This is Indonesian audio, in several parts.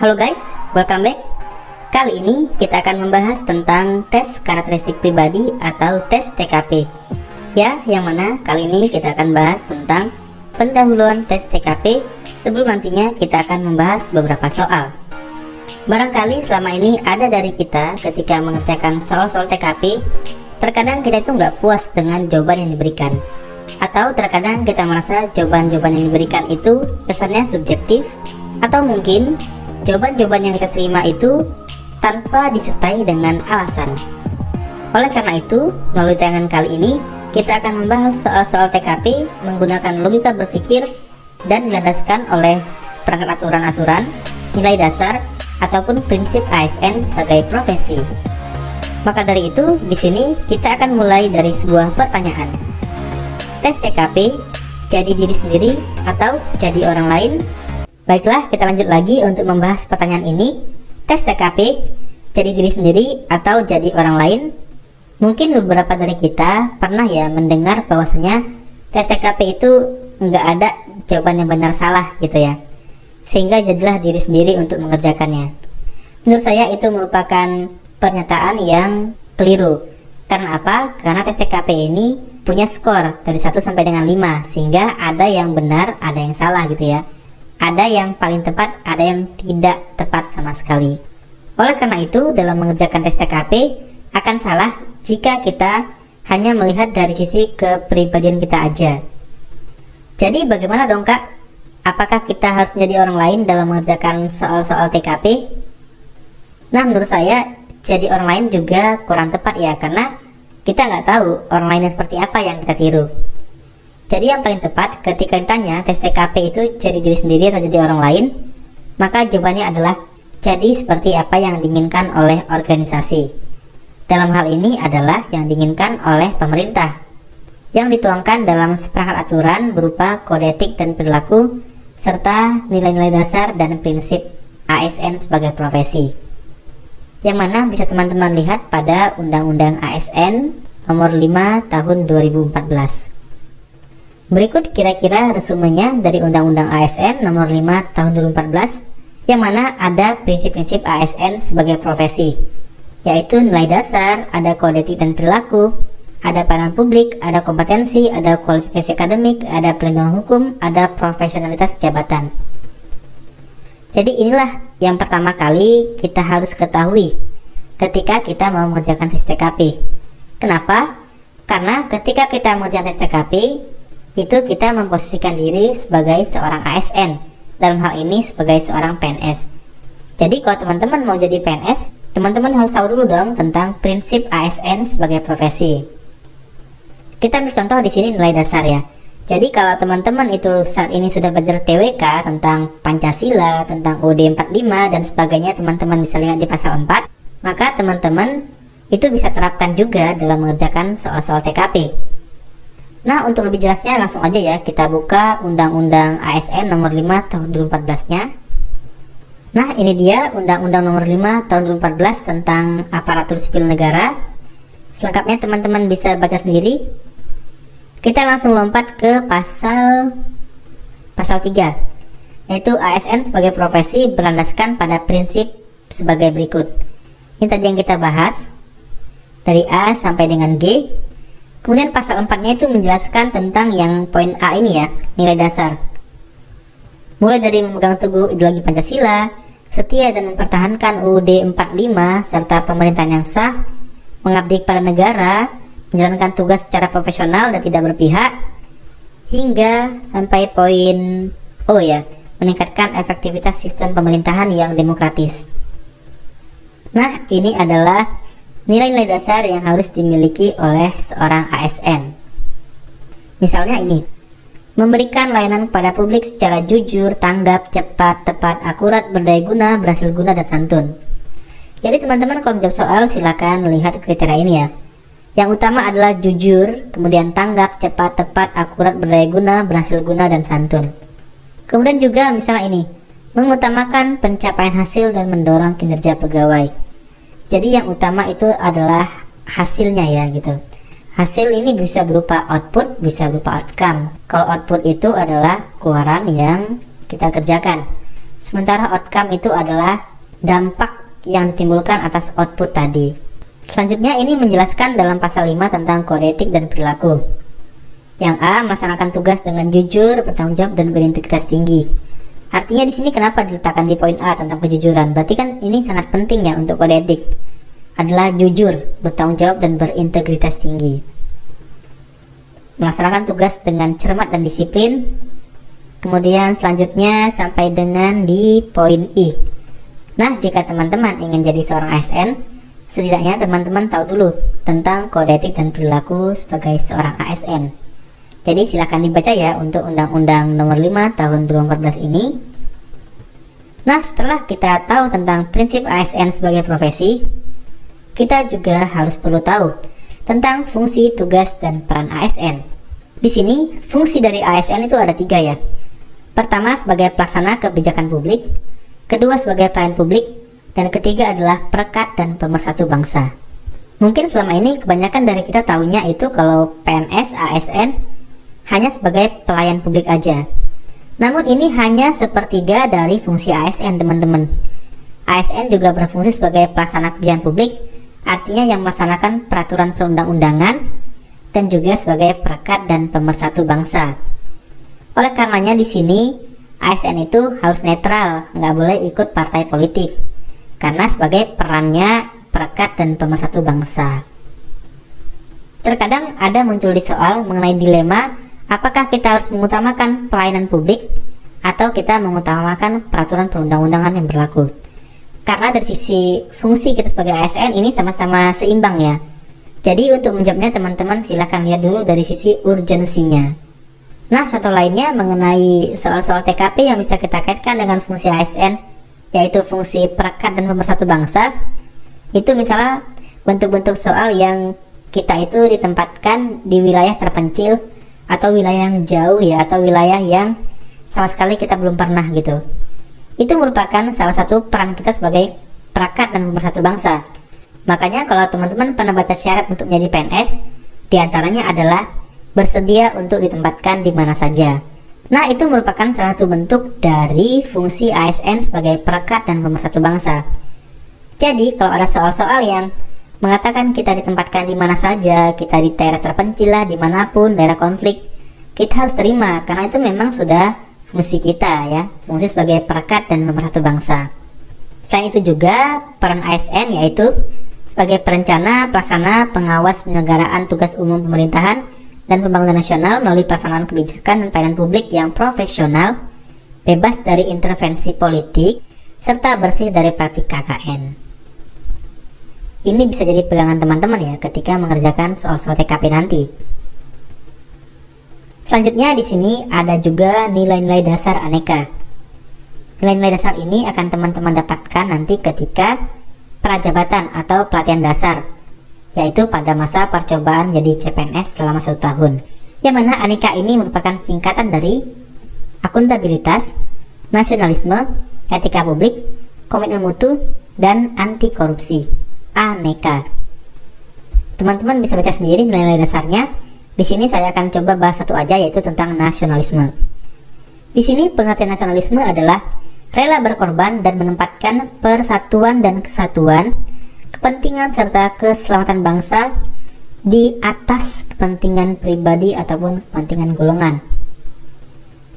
Halo guys, welcome back. Kali ini kita akan membahas tentang tes karakteristik pribadi atau tes TKP. Ya, yang mana kali ini kita akan bahas tentang pendahuluan tes TKP sebelum nantinya kita akan membahas beberapa soal. Barangkali selama ini ada dari kita ketika mengerjakan soal-soal TKP, terkadang kita itu nggak puas dengan jawaban yang diberikan. Atau terkadang kita merasa jawaban-jawaban yang diberikan itu kesannya subjektif, atau mungkin jawaban-jawaban yang kita terima itu tanpa disertai dengan alasan. Oleh karena itu, melalui tayangan kali ini kita akan membahas soal-soal TKP menggunakan logika berpikir dan dilandaskan oleh seperangkat aturan-aturan, nilai dasar, ataupun prinsip ASN sebagai profesi. Maka dari itu, di sini kita akan mulai dari sebuah pertanyaan. Tes TKP, jadi diri sendiri atau jadi orang lain? Baiklah, kita lanjut lagi untuk membahas pertanyaan ini. Tes TKP, jadi diri sendiri atau jadi orang lain? Mungkin beberapa dari kita pernah ya mendengar bahwasanya tes TKP itu nggak ada jawaban yang benar salah gitu ya, sehingga jadilah diri sendiri untuk mengerjakannya. Menurut saya itu merupakan pernyataan yang keliru. Karena apa? Karena tes TKP ini punya skor dari 1 sampai dengan 5, sehingga ada yang benar, ada yang salah gitu ya. Ada yang paling tepat, ada yang tidak tepat sama sekali. Oleh karena itu, dalam mengerjakan tes TKP akan salah jika kita hanya melihat dari sisi kepribadian kita aja. Jadi bagaimana dong Kak? Apakah kita harus menjadi orang lain dalam mengerjakan soal-soal TKP? Nah, menurut saya jadi orang lain juga kurang tepat ya, karena kita nggak tahu orang lainnya seperti apa yang kita tiru. Jadi yang paling tepat ketika ditanya tes TKP itu jadi diri sendiri atau jadi orang lain, maka jawabannya adalah jadi seperti apa yang diinginkan oleh organisasi. Dalam hal ini adalah yang diinginkan oleh pemerintah, yang dituangkan dalam seperangkat aturan berupa kode etik dan perilaku, serta nilai-nilai dasar dan prinsip ASN sebagai profesi. Yang mana bisa teman-teman lihat pada Undang-Undang ASN nomor 5 tahun 2014. Berikut kira-kira resumenya dari Undang-Undang ASN nomor 5 tahun 2014, yang mana ada prinsip-prinsip ASN sebagai profesi, yaitu nilai dasar, ada kode etik dan perilaku, ada pelayanan publik, ada kompetensi, ada kualifikasi akademik, ada perlindungan hukum, ada profesionalitas jabatan. Jadi inilah yang pertama kali kita harus ketahui ketika kita mau mengerjakan tes TKP. Kenapa? Karena ketika kita mengerjakan tes TKP, itu kita memposisikan diri sebagai seorang ASN, dalam hal ini sebagai seorang PNS. Jadi kalau teman-teman mau jadi PNS, teman-teman harus tahu dulu dong tentang prinsip ASN sebagai profesi. Kita ambil contoh di sini nilai dasar ya. Jadi kalau teman-teman itu saat ini sudah belajar TWK tentang Pancasila, tentang UUD 45 dan sebagainya, teman-teman bisa lihat di pasal 4, maka teman-teman itu bisa terapkan juga dalam mengerjakan soal-soal TKP. Nah, untuk lebih jelasnya langsung aja ya kita buka Undang-Undang ASN nomor 5 tahun 2014-nya. Nah, ini dia Undang-Undang nomor 5 tahun 2014 tentang aparatur sipil negara. Selengkapnya teman-teman bisa baca sendiri. Kita langsung lompat ke pasal 3, yaitu ASN sebagai profesi berlandaskan pada prinsip sebagai berikut. Ini tadi yang kita bahas dari A sampai dengan G. Kemudian pasal 4-nya itu menjelaskan tentang yang poin A ini ya, nilai dasar. Mulai dari memegang teguh ideologi Pancasila, setia dan mempertahankan UUD 45 serta pemerintahan yang sah, mengabdi kepada negara, menjalankan tugas secara profesional dan tidak berpihak, hingga sampai poin O ya, meningkatkan efektivitas sistem pemerintahan yang demokratis. Nah, ini adalah nilai-nilai dasar yang harus dimiliki oleh seorang ASN. Misalnya ini, memberikan layanan kepada publik secara jujur, tanggap, cepat, tepat, akurat, berdaya guna, berhasil guna, dan santun. Jadi teman-teman kalau menjawab soal silakan lihat kriteria ini ya. Yang utama adalah jujur, kemudian tanggap, cepat, tepat, akurat, berdaya guna, berhasil guna, dan santun. Kemudian juga misalnya ini, mengutamakan pencapaian hasil dan mendorong kinerja pegawai. Jadi yang utama itu adalah hasilnya ya gitu. Hasil ini bisa berupa output, bisa berupa outcome. Kalau output itu adalah keluaran yang kita kerjakan. sementara outcome itu adalah dampak yang ditimbulkan atas output tadi. Selanjutnya ini menjelaskan dalam pasal 5 tentang kode etik dan perilaku. Yang A, melaksanakan tugas dengan jujur, bertanggung jawab, dan berintegritas tinggi. Artinya di sini kenapa diletakkan di poin A tentang kejujuran? Berarti kan ini sangat penting ya untuk kode etik. Adalah jujur, bertanggung jawab, dan berintegritas tinggi. Melaksanakan tugas dengan cermat dan disiplin. Kemudian selanjutnya sampai dengan di poin I. Nah, jika teman-teman ingin jadi seorang ASN, setidaknya teman-teman tahu dulu tentang kode etik dan perilaku sebagai seorang ASN. Jadi silakan dibaca ya untuk Undang-Undang Nomor 5 Tahun 2014 ini. Nah, setelah kita tahu tentang prinsip ASN sebagai profesi, kita juga harus perlu tahu tentang fungsi, tugas, dan peran ASN. Di sini fungsi dari ASN itu ada 3 ya. Pertama sebagai pelaksana kebijakan publik, kedua sebagai pelayan publik, dan ketiga adalah perekat dan pemersatu bangsa. Mungkin selama ini kebanyakan dari kita tahunya itu kalau PNS, ASN hanya sebagai pelayan publik aja. Namun ini hanya sepertiga dari fungsi ASN, teman-teman. ASN juga berfungsi sebagai pelaksana kebijakan publik, artinya yang melaksanakan peraturan perundang-undangan, dan juga sebagai perekat dan pemersatu bangsa. Oleh karenanya di sini ASN itu harus netral, nggak boleh ikut partai politik, karena sebagai perannya perekat dan pemersatu bangsa. Terkadang ada muncul di soal mengenai dilema, apakah kita harus mengutamakan pelayanan publik atau kita mengutamakan peraturan perundang-undangan yang berlaku? Karena dari sisi fungsi kita sebagai ASN ini sama-sama seimbang ya. Jadi untuk menjawabnya teman-teman silahkan lihat dulu dari sisi urgensinya. Nah, contoh lainnya mengenai soal-soal TKP yang bisa kita kaitkan dengan fungsi ASN, yaitu fungsi perekat dan pemersatu bangsa. Itu misalnya bentuk-bentuk soal yang kita itu ditempatkan di wilayah terpencil atau wilayah yang jauh ya, atau wilayah yang sama sekali kita belum pernah gitu. Itu merupakan salah satu peran kita sebagai perekat dan pemersatu bangsa. Makanya kalau teman-teman pernah baca syarat untuk menjadi PNS, diantaranya adalah bersedia untuk ditempatkan di mana saja. Nah, itu merupakan salah satu bentuk dari fungsi ASN sebagai perekat dan pemersatu bangsa. Jadi kalau ada soal-soal yang mengatakan kita ditempatkan di mana saja, kita di daerah terpencil lah, dimanapun, daerah konflik, kita harus terima, karena itu memang sudah fungsi kita ya, fungsi sebagai perekat dan pemersatu bangsa. Selain itu juga, peran ASN yaitu sebagai perencana, pelaksana, pengawas penyelenggaraan tugas umum pemerintahan dan pembangunan nasional melalui pelaksanaan kebijakan dan pelayanan publik yang profesional, bebas dari intervensi politik, serta bersih dari praktik KKN. Ini bisa jadi pegangan teman-teman ya ketika mengerjakan soal-soal TKP nanti. Selanjutnya di sini ada juga nilai-nilai dasar aneka. Nilai-nilai dasar ini akan teman-teman dapatkan nanti ketika prajabatan atau pelatihan dasar, yaitu pada masa percobaan jadi CPNS selama 1 tahun. Yang mana aneka ini merupakan singkatan dari akuntabilitas, nasionalisme, etika publik, komitmen mutu, dan anti korupsi. Aneka. Teman-teman bisa baca sendiri nilai-nilai dasarnya. Di sini saya akan coba bahas satu aja, yaitu tentang nasionalisme. Di sini pengertian nasionalisme adalah rela berkorban dan menempatkan persatuan dan kesatuan, kepentingan serta keselamatan bangsa di atas kepentingan pribadi ataupun kepentingan golongan.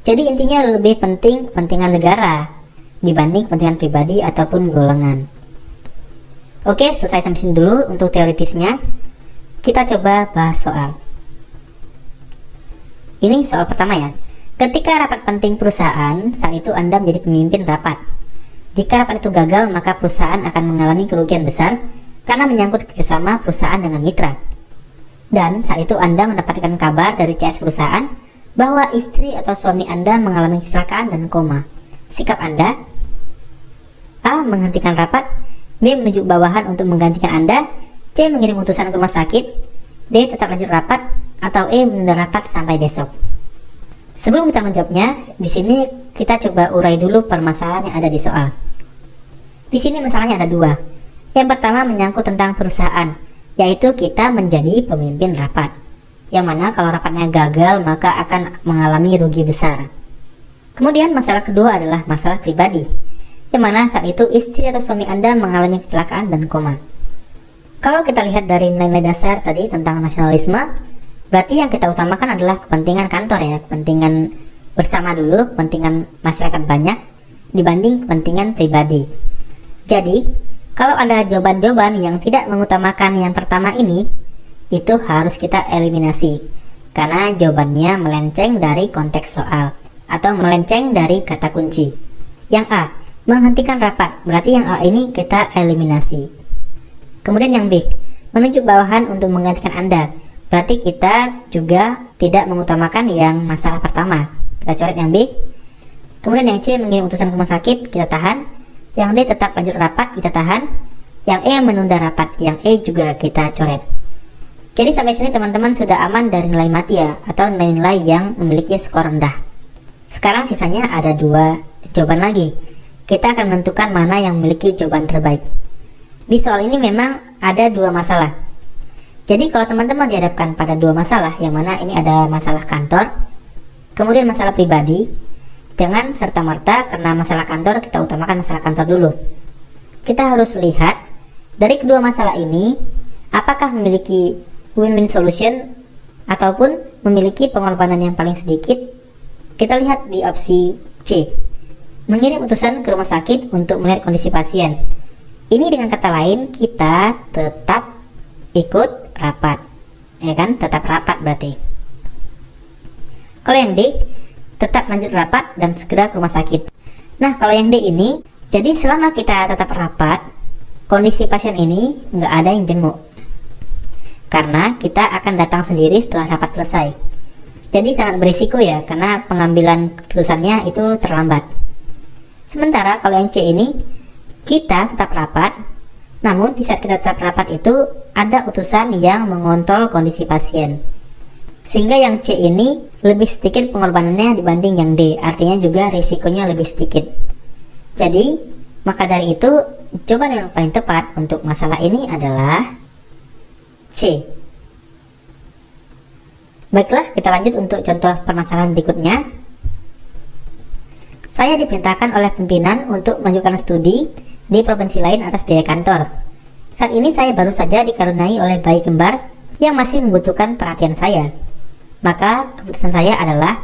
Jadi intinya lebih penting kepentingan negara dibanding kepentingan pribadi ataupun golongan. Oke, selesai sampai sini dulu untuk teoritisnya. Kita coba bahas soal. Ini soal pertama ya. Ketika rapat penting perusahaan, saat itu Anda menjadi pemimpin rapat. Jika rapat itu gagal, maka perusahaan akan mengalami kerugian besar karena menyangkut kerjasama perusahaan dengan mitra. Dan saat itu Anda mendapatkan kabar dari CS perusahaan bahwa istri atau suami Anda mengalami kecelakaan dan koma. Sikap Anda: A. Menghentikan rapat, B. Menunjuk bawahan untuk menggantikan Anda, C. Mengirim utusan ke rumah sakit, D. Tetap lanjut rapat, atau E. Menunda rapat sampai besok. Sebelum kita menjawabnya, di sini kita coba urai dulu permasalahan yang ada di soal. Di sini masalahnya ada 2. Yang pertama menyangkut tentang perusahaan, yaitu kita menjadi pemimpin rapat. Yang mana kalau rapatnya gagal maka akan mengalami rugi besar. Kemudian masalah kedua adalah masalah pribadi, yang mana saat itu istri atau suami Anda mengalami kecelakaan dan koma. Kalau kita lihat dari nilai-nilai dasar tadi tentang nasionalisme, berarti yang kita utamakan adalah kepentingan kantor ya, kepentingan bersama dulu, kepentingan masyarakat banyak dibanding kepentingan pribadi. Jadi, kalau ada jawaban-jawaban yang tidak mengutamakan yang pertama ini, itu harus kita eliminasi, karena jawabannya melenceng dari konteks soal, atau melenceng dari kata kunci. Yang A, menghentikan rapat, berarti yang A ini kita eliminasi. Kemudian yang B, menunjuk bawahan untuk menggantikan Anda, berarti kita juga tidak mengutamakan yang masalah pertama, kita coret yang B. Kemudian yang C, mengirim utusan ke rumah sakit, kita tahan. Yang D, tetap lanjut rapat, kita tahan. Yang E, menunda rapat, yang E juga kita coret. Jadi sampai sini teman-teman sudah aman dari nilai mati ya, atau nilai-nilai yang memiliki skor rendah. Sekarang sisanya ada 2 jawaban lagi. Kita akan menentukan mana yang memiliki jawaban terbaik. Di soal ini memang ada 2 masalah. Jadi kalau teman-teman dihadapkan pada 2 masalah, yang mana ini ada masalah kantor, kemudian masalah pribadi, jangan serta-merta karena masalah kantor kita utamakan masalah kantor dulu. Kita harus lihat dari kedua masalah ini, apakah memiliki win-win solution ataupun memiliki pengorbanan yang paling sedikit. Kita lihat di opsi C, mengirim utusan ke rumah sakit untuk melihat kondisi pasien. Ini dengan kata lain kita tetap ikut rapat, ya kan, tetap rapat berarti. Kalau yang D, tetap lanjut rapat dan segera ke rumah sakit. Nah kalau yang D ini, jadi selama kita tetap rapat, kondisi pasien ini nggak ada yang jenguk, karena kita akan datang sendiri setelah rapat selesai. Jadi sangat berisiko ya, karena pengambilan keputusannya itu terlambat. Sementara kalau yang C ini, kita tetap rapat, namun di saat kita tetap rapat itu ada utusan yang mengontrol kondisi pasien, sehingga yang C ini lebih sedikit pengorbanannya dibanding yang D, artinya juga risikonya lebih sedikit. Jadi maka dari itu jawaban yang paling tepat untuk masalah ini adalah C. Baiklah, kita lanjut untuk contoh permasalahan berikutnya. Saya diperintahkan oleh pimpinan untuk melanjutkan studi di provinsi lain atas biaya kantor. Saat ini saya baru saja dikaruniai oleh bayi kembar yang masih membutuhkan perhatian saya. Maka keputusan saya adalah,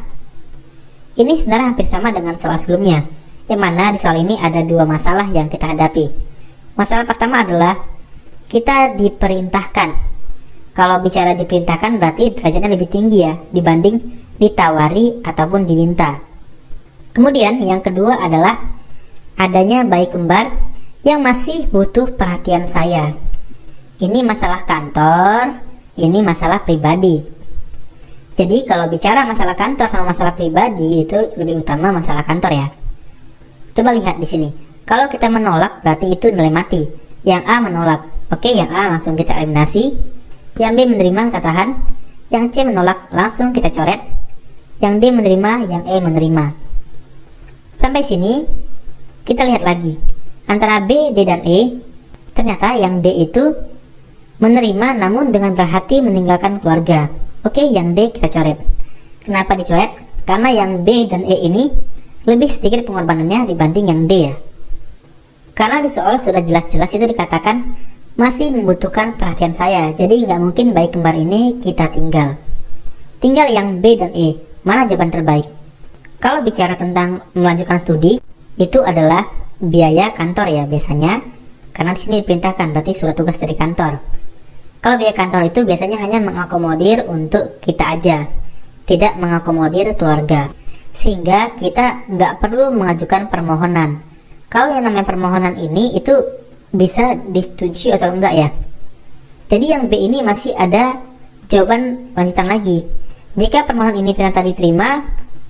ini sebenarnya hampir sama dengan soal sebelumnya, yang mana di soal ini ada 2 masalah yang kita hadapi. Masalah pertama adalah kita diperintahkan. Kalau bicara diperintahkan berarti derajatnya lebih tinggi ya dibanding ditawari ataupun diminta. Kemudian yang kedua adalah adanya bayi kembar yang masih butuh perhatian saya. Ini masalah kantor, ini masalah pribadi. Jadi kalau bicara masalah kantor sama masalah pribadi itu lebih utama masalah kantor ya. Coba lihat di sini. Kalau kita menolak berarti itu nilai mati. Yang A menolak. Oke, yang A langsung kita eliminasi. Yang B menerima, kita tahan. Yang C menolak, langsung kita coret. Yang D menerima, yang E menerima. Sampai sini kita lihat lagi. Antara B, D, dan E, ternyata yang D itu menerima namun dengan berhati meninggalkan keluarga. Oke, yang D kita coret. Kenapa dicoret? Karena yang B dan E ini lebih sedikit pengorbanannya dibanding yang D ya. Karena di soal sudah jelas-jelas itu dikatakan masih membutuhkan perhatian saya, jadi nggak mungkin bayi kembar ini kita tinggal. Tinggal yang B dan E, mana jawaban terbaik? Kalau bicara tentang melanjutkan studi, itu adalah biaya kantor ya biasanya, karena di sini diperintahkan berarti surat tugas dari kantor. Kalau biaya kantor itu biasanya hanya mengakomodir untuk kita aja, tidak mengakomodir keluarga, sehingga kita nggak perlu mengajukan permohonan. Kalau yang namanya permohonan ini itu bisa disetujui atau enggak ya. Jadi yang B ini masih ada jawaban lanjutan lagi. Jika permohonan ini ternyata diterima,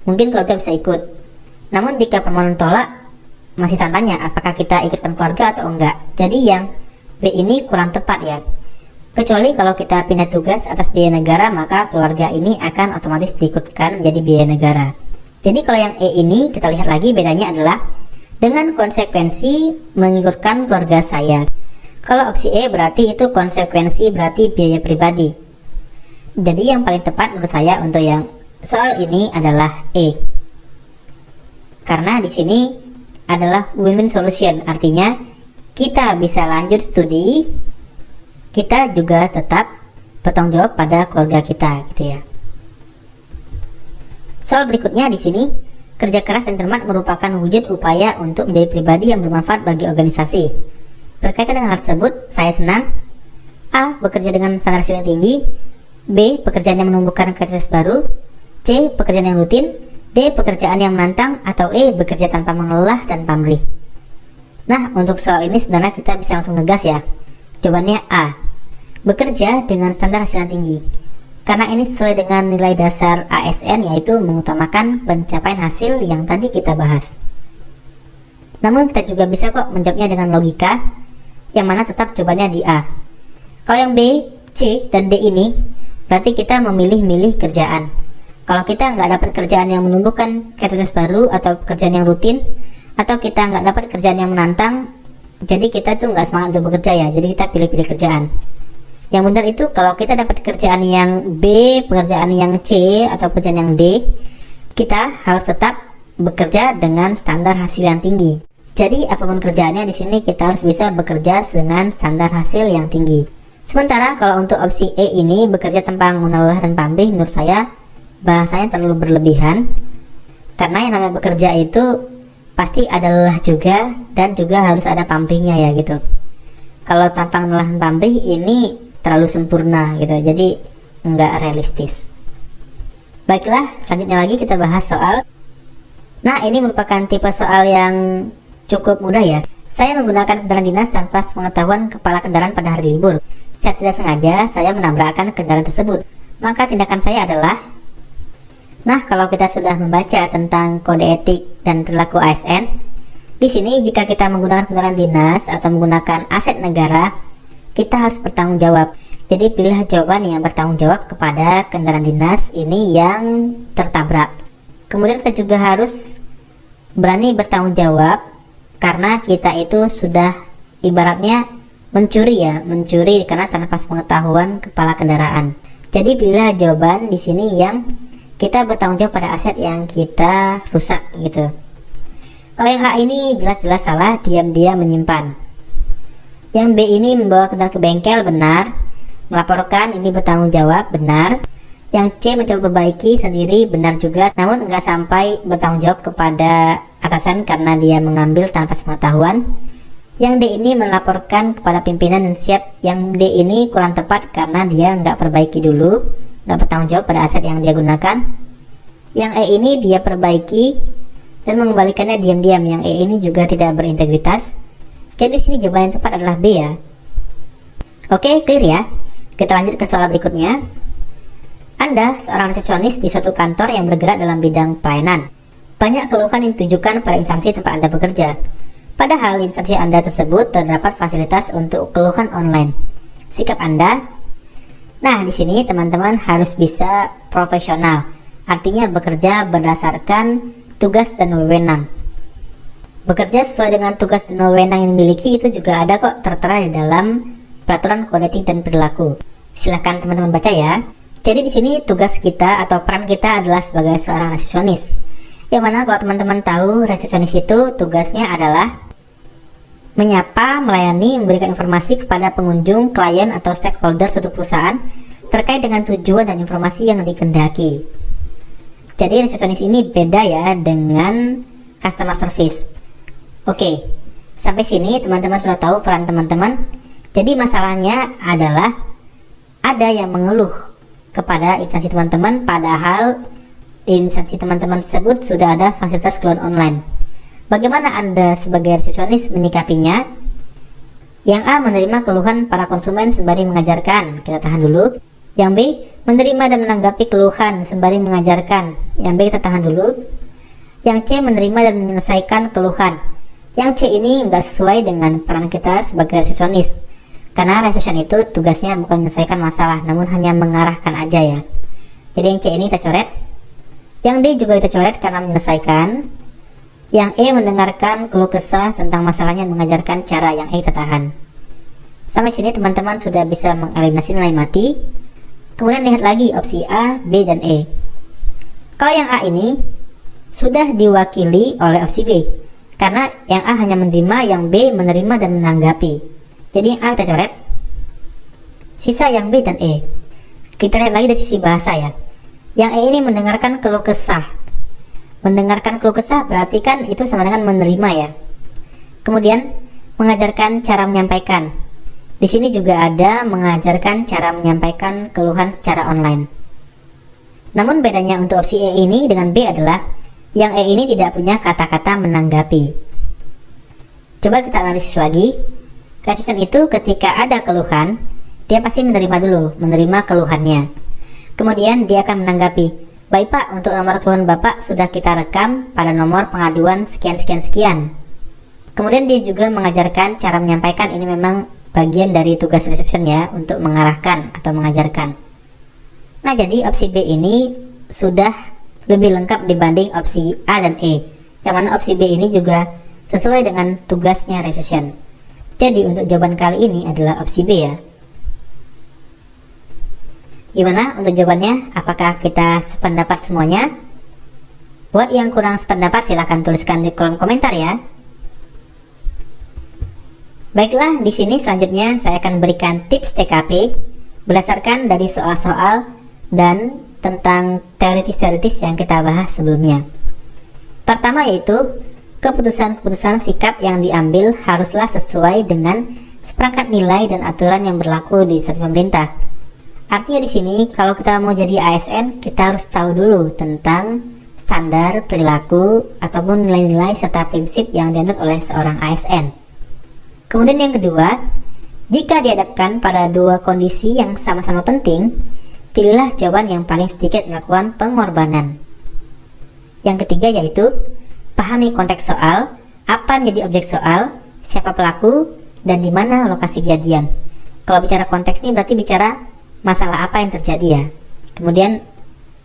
mungkin keluarga bisa ikut. Namun jika permohonan tolak, masih tanya apakah kita ikutkan keluarga atau enggak. Jadi yang B ini kurang tepat ya. Kecuali kalau kita pindah tugas atas biaya negara, maka keluarga ini akan otomatis diikutkan menjadi biaya negara. Jadi kalau yang E ini kita lihat lagi bedanya adalah dengan konsekuensi mengikutkan keluarga saya. Kalau opsi E berarti itu konsekuensi berarti biaya pribadi. Jadi yang paling tepat menurut saya untuk yang soal ini adalah E. karena di sini adalah win-win solution, artinya kita bisa lanjut studi, kita juga tetap bertanggung jawab pada keluarga kita, gitu ya. Soal berikutnya di sini, kerja keras dan cermat merupakan wujud upaya untuk menjadi pribadi yang bermanfaat bagi organisasi. Berkaitan dengan hal tersebut, saya senang A. Bekerja dengan standar hasil yang tinggi, B. Pekerjaan yang menumbuhkan kreativitas baru, C. Pekerjaan yang rutin, D. Pekerjaan yang menantang, atau E. Bekerja tanpa mengelola dan pamrih. Nah, untuk soal ini sebenarnya kita bisa langsung ngegas ya. Jawabannya A. Bekerja dengan standar hasil yang tinggi, karena ini sesuai dengan nilai dasar ASN, yaitu mengutamakan pencapaian hasil yang tadi kita bahas. Namun kita juga bisa kok menjawabnya dengan logika, yang mana tetap jawabannya di A. Kalau yang B, C, dan D ini berarti kita memilih-milih kerjaan. Kalau kita nggak dapat kerjaan yang menumbuhkan kreativitas baru, atau pekerjaan yang rutin, atau kita nggak dapat kerjaan yang menantang, jadi kita tuh nggak semangat untuk bekerja ya, jadi kita pilih-pilih kerjaan. Yang benar itu kalau kita dapat kerjaan yang B, pekerjaan yang C, atau pekerjaan yang D, kita harus tetap bekerja dengan standar hasil yang tinggi. Jadi apapun kerjaannya di sini kita harus bisa bekerja dengan standar hasil yang tinggi. Sementara kalau untuk opsi E ini, bekerja tanpa mengelola dan pamrih, menurut saya bahasanya terlalu berlebihan. Karena yang namanya bekerja itu pasti ada lelah juga, dan juga harus ada pamrihnya ya gitu. Kalau tanpa lelah dan pamrih ini terlalu sempurna gitu, jadi nggak realistis. Baiklah, selanjutnya lagi kita bahas soal. Nah, ini merupakan tipe soal yang cukup mudah ya. Saya menggunakan kendaraan dinas tanpa sepengetahuan kepala kendaraan pada hari libur. Saya tidak sengaja saya menabrakkan kendaraan tersebut. Maka tindakan saya adalah, nah, kalau kita sudah membaca tentang kode etik dan perilaku ASN, di sini jika kita menggunakan kendaraan dinas atau menggunakan aset negara, kita harus bertanggung jawab. Jadi pilih jawaban yang bertanggung jawab kepada kendaraan dinas ini yang tertabrak. Kemudian kita juga harus berani bertanggung jawab, karena kita itu sudah ibaratnya mencuri ya, mencuri karena tanpa pengetahuan kepala kendaraan. Jadi pilih jawaban di sini yang kita bertanggung jawab pada aset yang kita rusak gitu. Kalau yang H ini jelas-jelas salah, diam-diam menyimpan. Yang B ini membawa kendaraan ke bengkel, benar. Melaporkan ini bertanggung jawab, benar. Yang C mencoba perbaiki sendiri, benar juga. Namun enggak sampai bertanggung jawab kepada atasan karena dia mengambil tanpa sepengetahuan. Yang D ini melaporkan kepada pimpinan dan siap. Yang D ini kurang tepat karena dia enggak perbaiki dulu, enggak bertanggung jawab pada aset yang dia gunakan. Yang E ini dia perbaiki dan mengembalikannya diam-diam. Yang E ini juga tidak berintegritas. Jadi sini jawaban yang tepat adalah B ya. Oke, clear ya. Kita lanjut ke soal berikutnya. Anda seorang resepsionis di suatu kantor yang bergerak dalam bidang pelayanan. Banyak keluhan yang ditujukan pada instansi tempat Anda bekerja. Padahal di instansi Anda tersebut terdapat fasilitas untuk keluhan online. Sikap Anda? Nah, di sini teman-teman harus bisa profesional. Artinya bekerja berdasarkan tugas dan wewenang. Bekerja sesuai dengan tugas dan wewenang yang dimiliki itu juga ada kok tertera di dalam peraturan kode etik dan perilaku. Silahkan teman-teman baca ya. Jadi di sini tugas kita atau peran kita adalah sebagai seorang resepsionis. Yang mana kalau teman-teman tahu, resepsionis itu tugasnya adalah menyapa, melayani, memberikan informasi kepada pengunjung, klien atau stakeholder suatu perusahaan terkait dengan tujuan dan informasi yang dikehendaki. Jadi resepsionis ini beda ya dengan customer service. Oke, sampai sini teman-teman sudah tahu peran teman-teman. Jadi masalahnya adalah ada yang mengeluh kepada instansi teman-teman, padahal instansi teman-teman tersebut sudah ada fasilitas keluhan online. Bagaimana Anda sebagai resepsionis menyikapinya? Yang A, menerima keluhan para konsumen sembari mengajarkan. Kita tahan dulu. Yang B, menerima dan menanggapi keluhan sembari mengajarkan. Yang B, kita tahan dulu. Yang C, menerima dan menyelesaikan keluhan. Yang C ini nggak sesuai dengan peran kita sebagai resepsionis, karena resepsion itu tugasnya bukan menyelesaikan masalah, namun hanya mengarahkan aja ya. Jadi yang C ini kita coret. Yang D juga kita coret karena menyelesaikan. Yang E mendengarkan keluh kesah tentang masalahnya dan mengajarkan cara. Yang E kita tahan. Sampai sini teman-teman sudah bisa mengeliminasi nilai mati. Kemudian lihat lagi opsi A, B, dan E. Kalau yang A ini, sudah diwakili oleh opsi B. Karena yang A hanya menerima, yang B menerima dan menanggapi. Jadi yang A kita coret, sisa yang B dan E. Kita lihat lagi dari sisi bahasa ya. Yang E ini mendengarkan keluh kesah. Mendengarkan keluh kesah berarti kan itu sama dengan menerima ya. Kemudian mengajarkan cara menyampaikan. Di sini juga ada mengajarkan cara menyampaikan keluhan secara online. Namun bedanya untuk opsi E ini dengan B adalah yang E ini tidak punya kata-kata menanggapi. Coba kita analisis lagi. Resisten itu ketika ada keluhan, dia pasti menerima dulu, menerima keluhannya. Kemudian dia akan menanggapi, baik Pak, untuk nomor keluhan Bapak sudah kita rekam pada nomor pengaduan sekian-sekian-sekian. Kemudian dia juga mengajarkan cara menyampaikan, ini memang bagian dari tugas reception ya, untuk mengarahkan atau mengajarkan. Nah, jadi opsi B ini sudah lebih lengkap dibanding opsi A dan E, yang mana opsi B ini juga sesuai dengan tugasnya revision. Jadi untuk jawaban kali ini adalah opsi B ya. Gimana untuk jawabannya? Apakah kita sependapat semuanya? Buat yang kurang sependapat silahkan tuliskan di kolom komentar ya. Baiklah, di sini selanjutnya saya akan berikan tips TKP berdasarkan dari soal-soal dan tentang teoritis-teoritis yang kita bahas sebelumnya. Pertama yaitu keputusan-keputusan sikap yang diambil haruslah sesuai dengan seperangkat nilai dan aturan yang berlaku di instansi pemerintah. Artinya di sini kalau kita mau jadi ASN, kita harus tahu dulu tentang standar perilaku ataupun nilai-nilai serta prinsip yang dianut oleh seorang ASN. Kemudian yang kedua, jika dihadapkan pada dua kondisi yang sama-sama penting, pilihlah jawaban yang paling sedikit melakukan pengorbanan. Yang ketiga yaitu pahami konteks soal, apa menjadi objek soal, siapa pelaku, dan di mana lokasi kejadian. Kalau bicara konteks ini berarti bicara masalah apa yang terjadi ya. Kemudian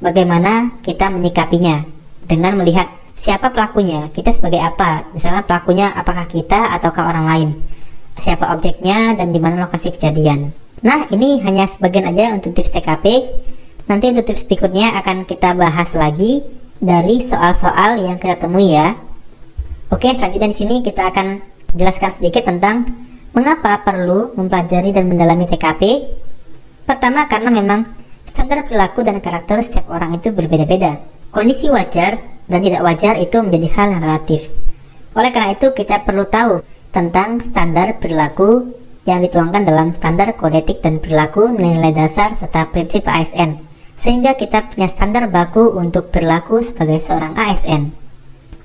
bagaimana kita menyikapinya dengan melihat siapa pelakunya, kita sebagai apa, misalnya pelakunya apakah kita ataukah orang lain, siapa objeknya, dan di mana lokasi kejadian. Nah, ini hanya sebagian aja untuk tips TKP. Nanti untuk tips berikutnya akan kita bahas lagi dari soal-soal yang kita temui ya. Oke, selanjutnya di sini kita akan jelaskan sedikit tentang mengapa perlu mempelajari dan mendalami TKP. Pertama, karena memang standar perilaku dan karakter setiap orang itu berbeda-beda. Kondisi wajar dan tidak wajar itu menjadi hal yang relatif. Oleh karena itu, kita perlu tahu tentang standar perilaku yang dituangkan dalam standar kode etik dan perilaku, nilai-nilai dasar, serta prinsip ASN, sehingga kita punya standar baku untuk perilaku sebagai seorang ASN.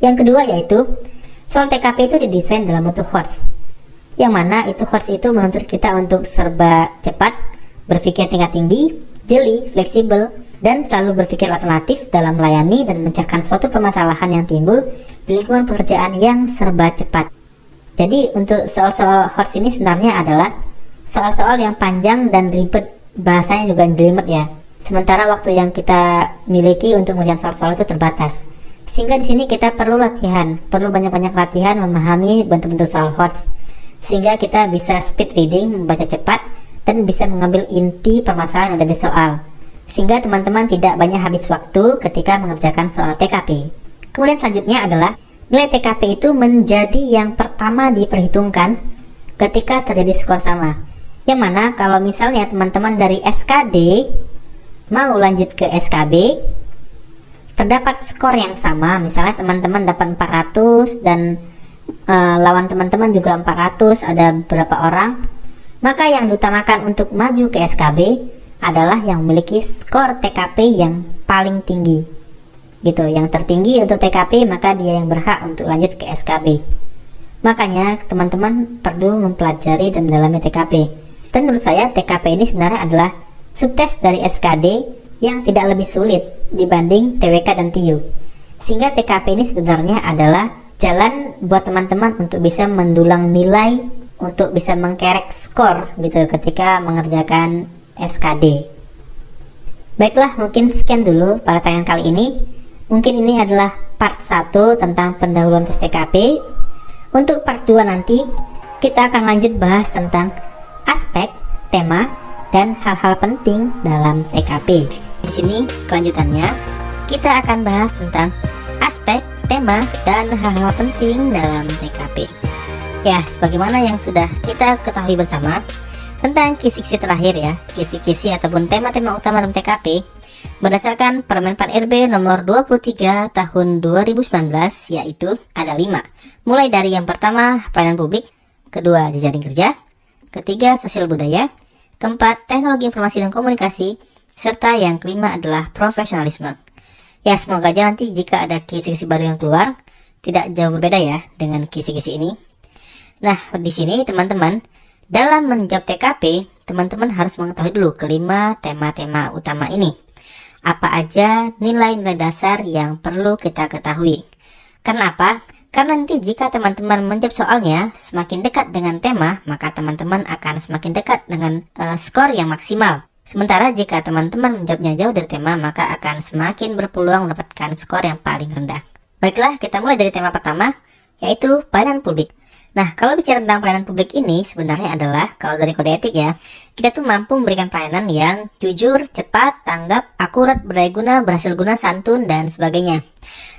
Yang kedua yaitu, soal TKP itu didesain dalam bentuk HORS, yang mana itu HORS itu menuntut kita untuk serba cepat, berpikir tingkat tinggi, jeli, fleksibel, dan selalu berpikir alternatif dalam melayani dan memecahkan suatu permasalahan yang timbul di lingkungan pekerjaan yang serba cepat. Jadi untuk soal-soal HORS ini sebenarnya adalah soal-soal yang panjang dan ribet, bahasanya juga jelimet ya. Sementara waktu yang kita miliki untuk mengerjakan soal-soal itu terbatas. Sehingga di sini kita perlu latihan, perlu banyak-banyak latihan memahami bentuk-bentuk soal HORS, sehingga kita bisa speed reading, membaca cepat, dan bisa mengambil inti permasalahan yang ada di soal, sehingga teman-teman tidak banyak habis waktu ketika mengerjakan soal TKP. Kemudian selanjutnya adalah nilai TKP itu menjadi yang pertama diperhitungkan ketika terjadi skor sama. Yang mana kalau misalnya teman-teman dari SKD mau lanjut ke SKB, terdapat skor yang sama, misalnya teman-teman dapat 400 dan lawan teman-teman juga 400, ada beberapa orang, maka yang diutamakan untuk maju ke SKB adalah yang memiliki skor TKP yang paling tinggi. Gitu, yang tertinggi untuk TKP maka dia yang berhak untuk lanjut ke SKB. Makanya teman-teman perlu mempelajari dan mendalami TKP. Dan menurut saya TKP ini sebenarnya adalah subtes dari SKD yang tidak lebih sulit dibanding TWK dan TIU. Sehingga TKP ini sebenarnya adalah jalan buat teman-teman untuk bisa mendulang nilai, untuk bisa mengkerek skor gitu ketika mengerjakan SKD. Baiklah, mungkin sekian dulu pada tayangan kali ini. Mungkin ini adalah part 1 tentang pendahuluan tes TKP. Untuk part 2 nanti kita akan lanjut bahas tentang aspek, tema, dan hal-hal penting dalam TKP. Di sini kelanjutannya kita akan bahas tentang aspek tema dan hal-hal penting dalam TKP. Ya, sebagaimana yang sudah kita ketahui bersama tentang kisi-kisi terakhir ya, kisi-kisi ataupun tema-tema utama dalam TKP berdasarkan Permen Pan RB nomor 23 tahun 2019, yaitu ada 5. Mulai dari yang pertama, pelayanan publik, kedua, jejaring kerja, ketiga, sosial budaya, keempat, teknologi informasi dan komunikasi, serta yang kelima adalah profesionalisme. Ya, semoga aja nanti jika ada kisi-kisi baru yang keluar tidak jauh berbeda ya dengan kisi-kisi ini. Nah, di sini teman-teman, dalam menjawab TKP, teman-teman harus mengetahui dulu kelima tema-tema utama ini. Apa aja nilai-nilai dasar yang perlu kita ketahui. Karena apa? Karena nanti jika teman-teman menjawab soalnya semakin dekat dengan tema, maka teman-teman akan semakin dekat dengan skor yang maksimal. Sementara jika teman-teman menjawabnya jauh dari tema, maka akan semakin berpeluang mendapatkan skor yang paling rendah. Baiklah, kita mulai dari tema pertama, yaitu pelayanan publik. Nah, kalau bicara tentang pelayanan publik ini sebenarnya adalah, kalau dari kode etik ya, kita tuh mampu memberikan pelayanan yang jujur, cepat, tanggap, akurat, berdaya guna, berhasil guna, santun, dan sebagainya.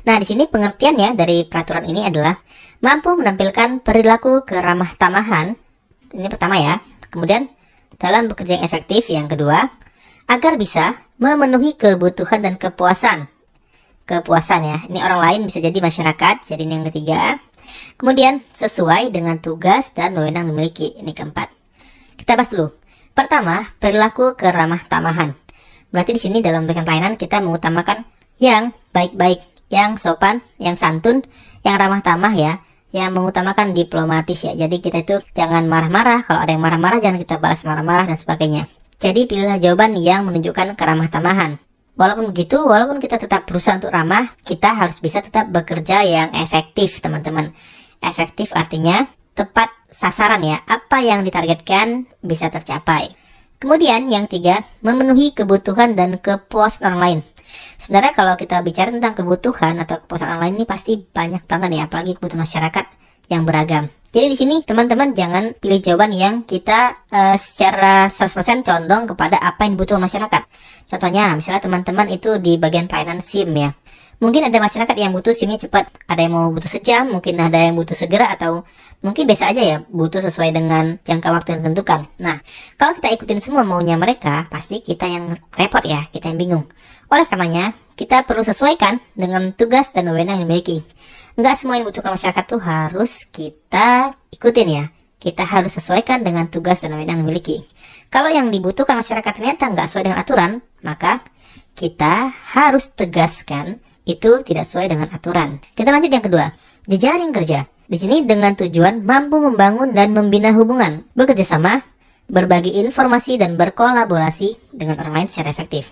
Nah, di sini pengertiannya dari peraturan ini adalah mampu menampilkan perilaku keramah tamahan. Ini pertama ya. Kemudian dalam bekerja yang efektif, yang kedua, agar bisa memenuhi kebutuhan dan kepuasan. Kepuasan ya, ini orang lain bisa jadi masyarakat, jadi ini yang ketiga. Kemudian sesuai dengan tugas dan wewenang dimiliki, ini keempat. Kita bahas dulu. Pertama, perilaku keramah tamahan. Berarti di sini dalam memberikan pelayanan kita mengutamakan yang baik-baik, yang sopan, yang santun, yang ramah tamah ya, yang mengutamakan diplomatis ya. Jadi kita itu jangan marah-marah, kalau ada yang marah-marah jangan kita balas marah-marah dan sebagainya. Jadi pilihlah jawaban yang menunjukkan keramah tamahan. Walaupun begitu, walaupun kita tetap berusaha untuk ramah, kita harus bisa tetap bekerja yang efektif, teman-teman. Efektif artinya tepat sasaran ya, apa yang ditargetkan bisa tercapai. Kemudian yang tiga, memenuhi kebutuhan dan kepuasan orang lain. Sebenarnya kalau kita bicara tentang kebutuhan atau kepuasan orang lain ini pasti banyak banget ya, apalagi kebutuhan masyarakat yang beragam. Jadi di sini teman-teman jangan pilih jawaban yang kita secara 100% condong kepada apa yang dibutuhkan masyarakat. Contohnya, misalnya teman-teman itu di bagian pelayanan SIM ya. Mungkin ada masyarakat yang butuh SIM-nya cepat, ada yang mau butuh sejam, mungkin ada yang butuh segera, atau mungkin biasa aja ya, butuh sesuai dengan jangka waktu yang ditentukan. Nah, kalau kita ikutin semua maunya mereka, pasti kita yang repot ya, kita yang bingung. Oleh karenanya, kita perlu sesuaikan dengan tugas dan wewenang yang dimiliki. Enggak semua yang dibutuhkan masyarakat tuh harus kita ikutin ya. Kita harus sesuaikan dengan tugas dan wewenang yang dimiliki. Kalau yang dibutuhkan masyarakat ternyata nggak sesuai dengan aturan, maka kita harus tegaskan itu tidak sesuai dengan aturan. Kita lanjut yang kedua, jejaring kerja. Di sini dengan tujuan mampu membangun dan membina hubungan, bekerja sama, berbagi informasi dan berkolaborasi dengan orang lain secara efektif.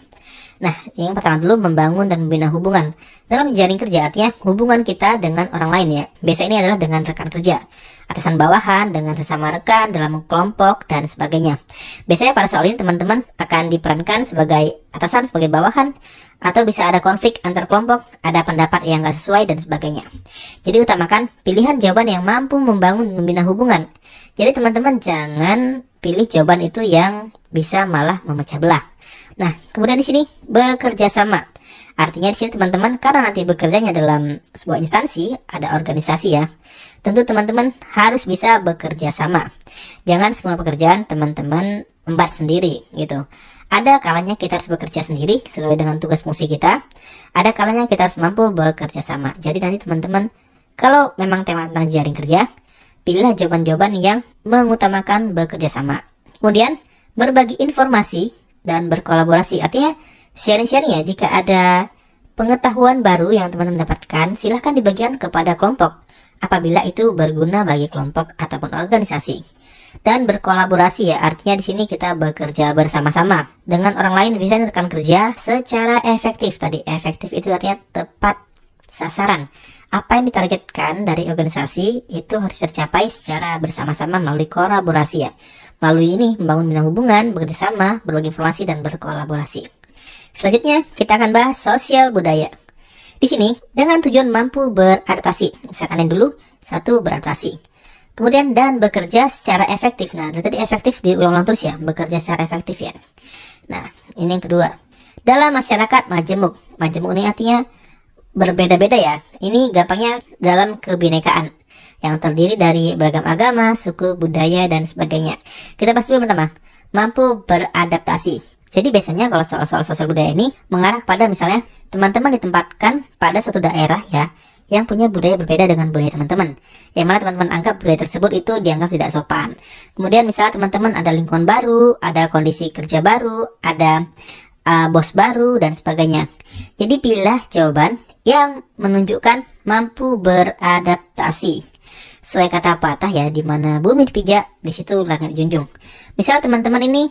Nah, yang pertama dulu membangun dan membina hubungan. Dalam jejaring kerja artinya hubungan kita dengan orang lain ya. Biasa ini adalah dengan rekan kerja, atasan bawahan, dengan sesama rekan, dalam kelompok, dan sebagainya. Biasanya pada soal ini teman-teman akan diperankan sebagai atasan, sebagai bawahan, atau bisa ada konflik antar kelompok, ada pendapat yang nggak sesuai, dan sebagainya. Jadi utamakan pilihan jawaban yang mampu membangun dan membina hubungan. Jadi teman-teman jangan pilih jawaban itu yang bisa malah memecah belah. Nah, kemudian di sini bekerja sama. Artinya di sini teman-teman karena nanti bekerjanya dalam sebuah instansi, ada organisasi ya. Tentu teman-teman harus bisa bekerja sama. Jangan semua pekerjaan teman-teman embat sendiri gitu. Ada kalanya kita harus bekerja sendiri sesuai dengan tugas fungsi kita. Ada kalanya kita harus mampu bekerja sama. Jadi nanti teman-teman kalau memang tema tentang jejaring kerja, pilihlah jawaban-jawaban yang mengutamakan bekerja sama. Kemudian berbagi informasi dan berkolaborasi, artinya sharing-sharing ya. Jika ada pengetahuan baru yang teman-teman dapatkan, silahkan dibagikan kepada kelompok apabila itu berguna bagi kelompok ataupun organisasi. Dan berkolaborasi ya, artinya di sini kita bekerja bersama-sama dengan orang lain, bisa rekan kerja secara efektif. Tadi efektif itu artinya tepat sasaran. Apa yang ditargetkan dari organisasi itu harus tercapai secara bersama-sama melalui kolaborasi ya. Melalui ini membangun bina hubungan, bekerja sama, berbagi informasi, dan berkolaborasi. Selanjutnya kita akan bahas sosial budaya. Di sini dengan tujuan mampu beradaptasi. Saya tanda dulu, satu beradaptasi. Kemudian dan bekerja secara efektif. Nah, dari tadi efektif diulang-ulang terus ya, bekerja secara efektif ya. Nah, ini yang kedua. Dalam masyarakat majemuk. Majemuk ini artinya berbeda-beda ya. Ini gampangnya dalam kebinekaan yang terdiri dari beragam agama, suku, budaya, dan sebagainya. Kita bahas dulu pertama, mampu beradaptasi. Jadi biasanya kalau soal-soal sosial budaya ini mengarah pada misalnya teman-teman ditempatkan pada suatu daerah ya, yang punya budaya berbeda dengan budaya teman-teman, yang mana teman-teman anggap budaya tersebut itu dianggap tidak sopan. Kemudian misalnya teman-teman ada lingkungan baru, ada kondisi kerja baru, ada bos baru, dan sebagainya. Jadi pilihlah jawaban yang menunjukkan mampu beradaptasi. Sesuai kata patah ya, di mana bumi dipijak, di situ langit dijunjung. Misal teman-teman ini,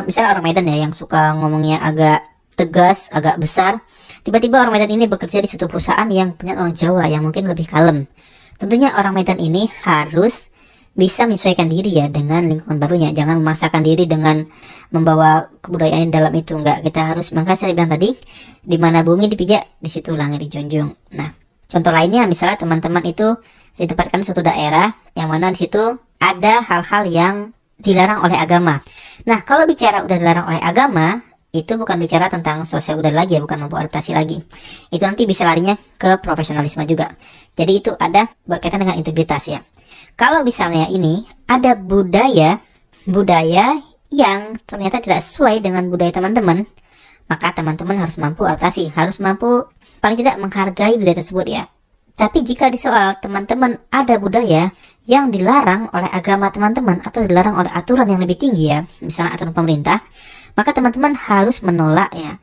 misalnya orang Medan ya, yang suka ngomongnya agak tegas, agak besar. Tiba-tiba orang Medan ini bekerja di suatu perusahaan yang punya orang Jawa yang mungkin lebih kalem. Tentunya orang Medan ini harus bisa menyesuaikan diri ya dengan lingkungan barunya. Jangan memaksakan diri dengan membawa kebudayaan dalam itu, enggak. Kita harus, makanya saya bilang tadi, di mana bumi dipijak, di situ langit dijunjung. Nah, contoh lainnya misalnya teman-teman itu ditempatkan di suatu daerah yang mana di situ ada hal-hal yang dilarang oleh agama. Nah, kalau bicara udah dilarang oleh agama, itu bukan bicara tentang sosial budaya lagi ya, bukan mampu adaptasi lagi. Itu nanti bisa larinya ke profesionalisme juga. Jadi itu ada berkaitan dengan integritas ya. Kalau misalnya ini ada budaya yang ternyata tidak sesuai dengan budaya teman-teman, maka teman-teman harus mampu adaptasi, harus mampu paling tidak menghargai budaya tersebut ya. Tapi jika di soal teman-teman ada budaya yang dilarang oleh agama teman-teman atau dilarang oleh aturan yang lebih tinggi ya, misalnya aturan pemerintah, maka teman-teman harus menolak ya.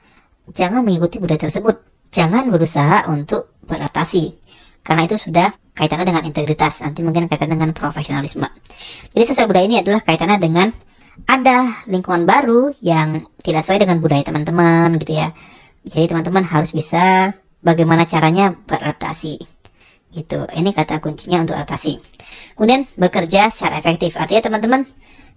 Jangan mengikuti budaya tersebut, jangan berusaha untuk beradaptasi, karena itu sudah kaitannya dengan integritas, nanti mungkin kaitannya dengan profesionalisme. Jadi sosial budaya ini adalah kaitannya dengan ada lingkungan baru yang tidak sesuai dengan budaya teman-teman gitu ya. Jadi teman-teman harus bisa bagaimana caranya beradaptasi. Gitu. Ini kata kuncinya untuk adaptasi. Kemudian bekerja secara efektif. Artinya teman-teman,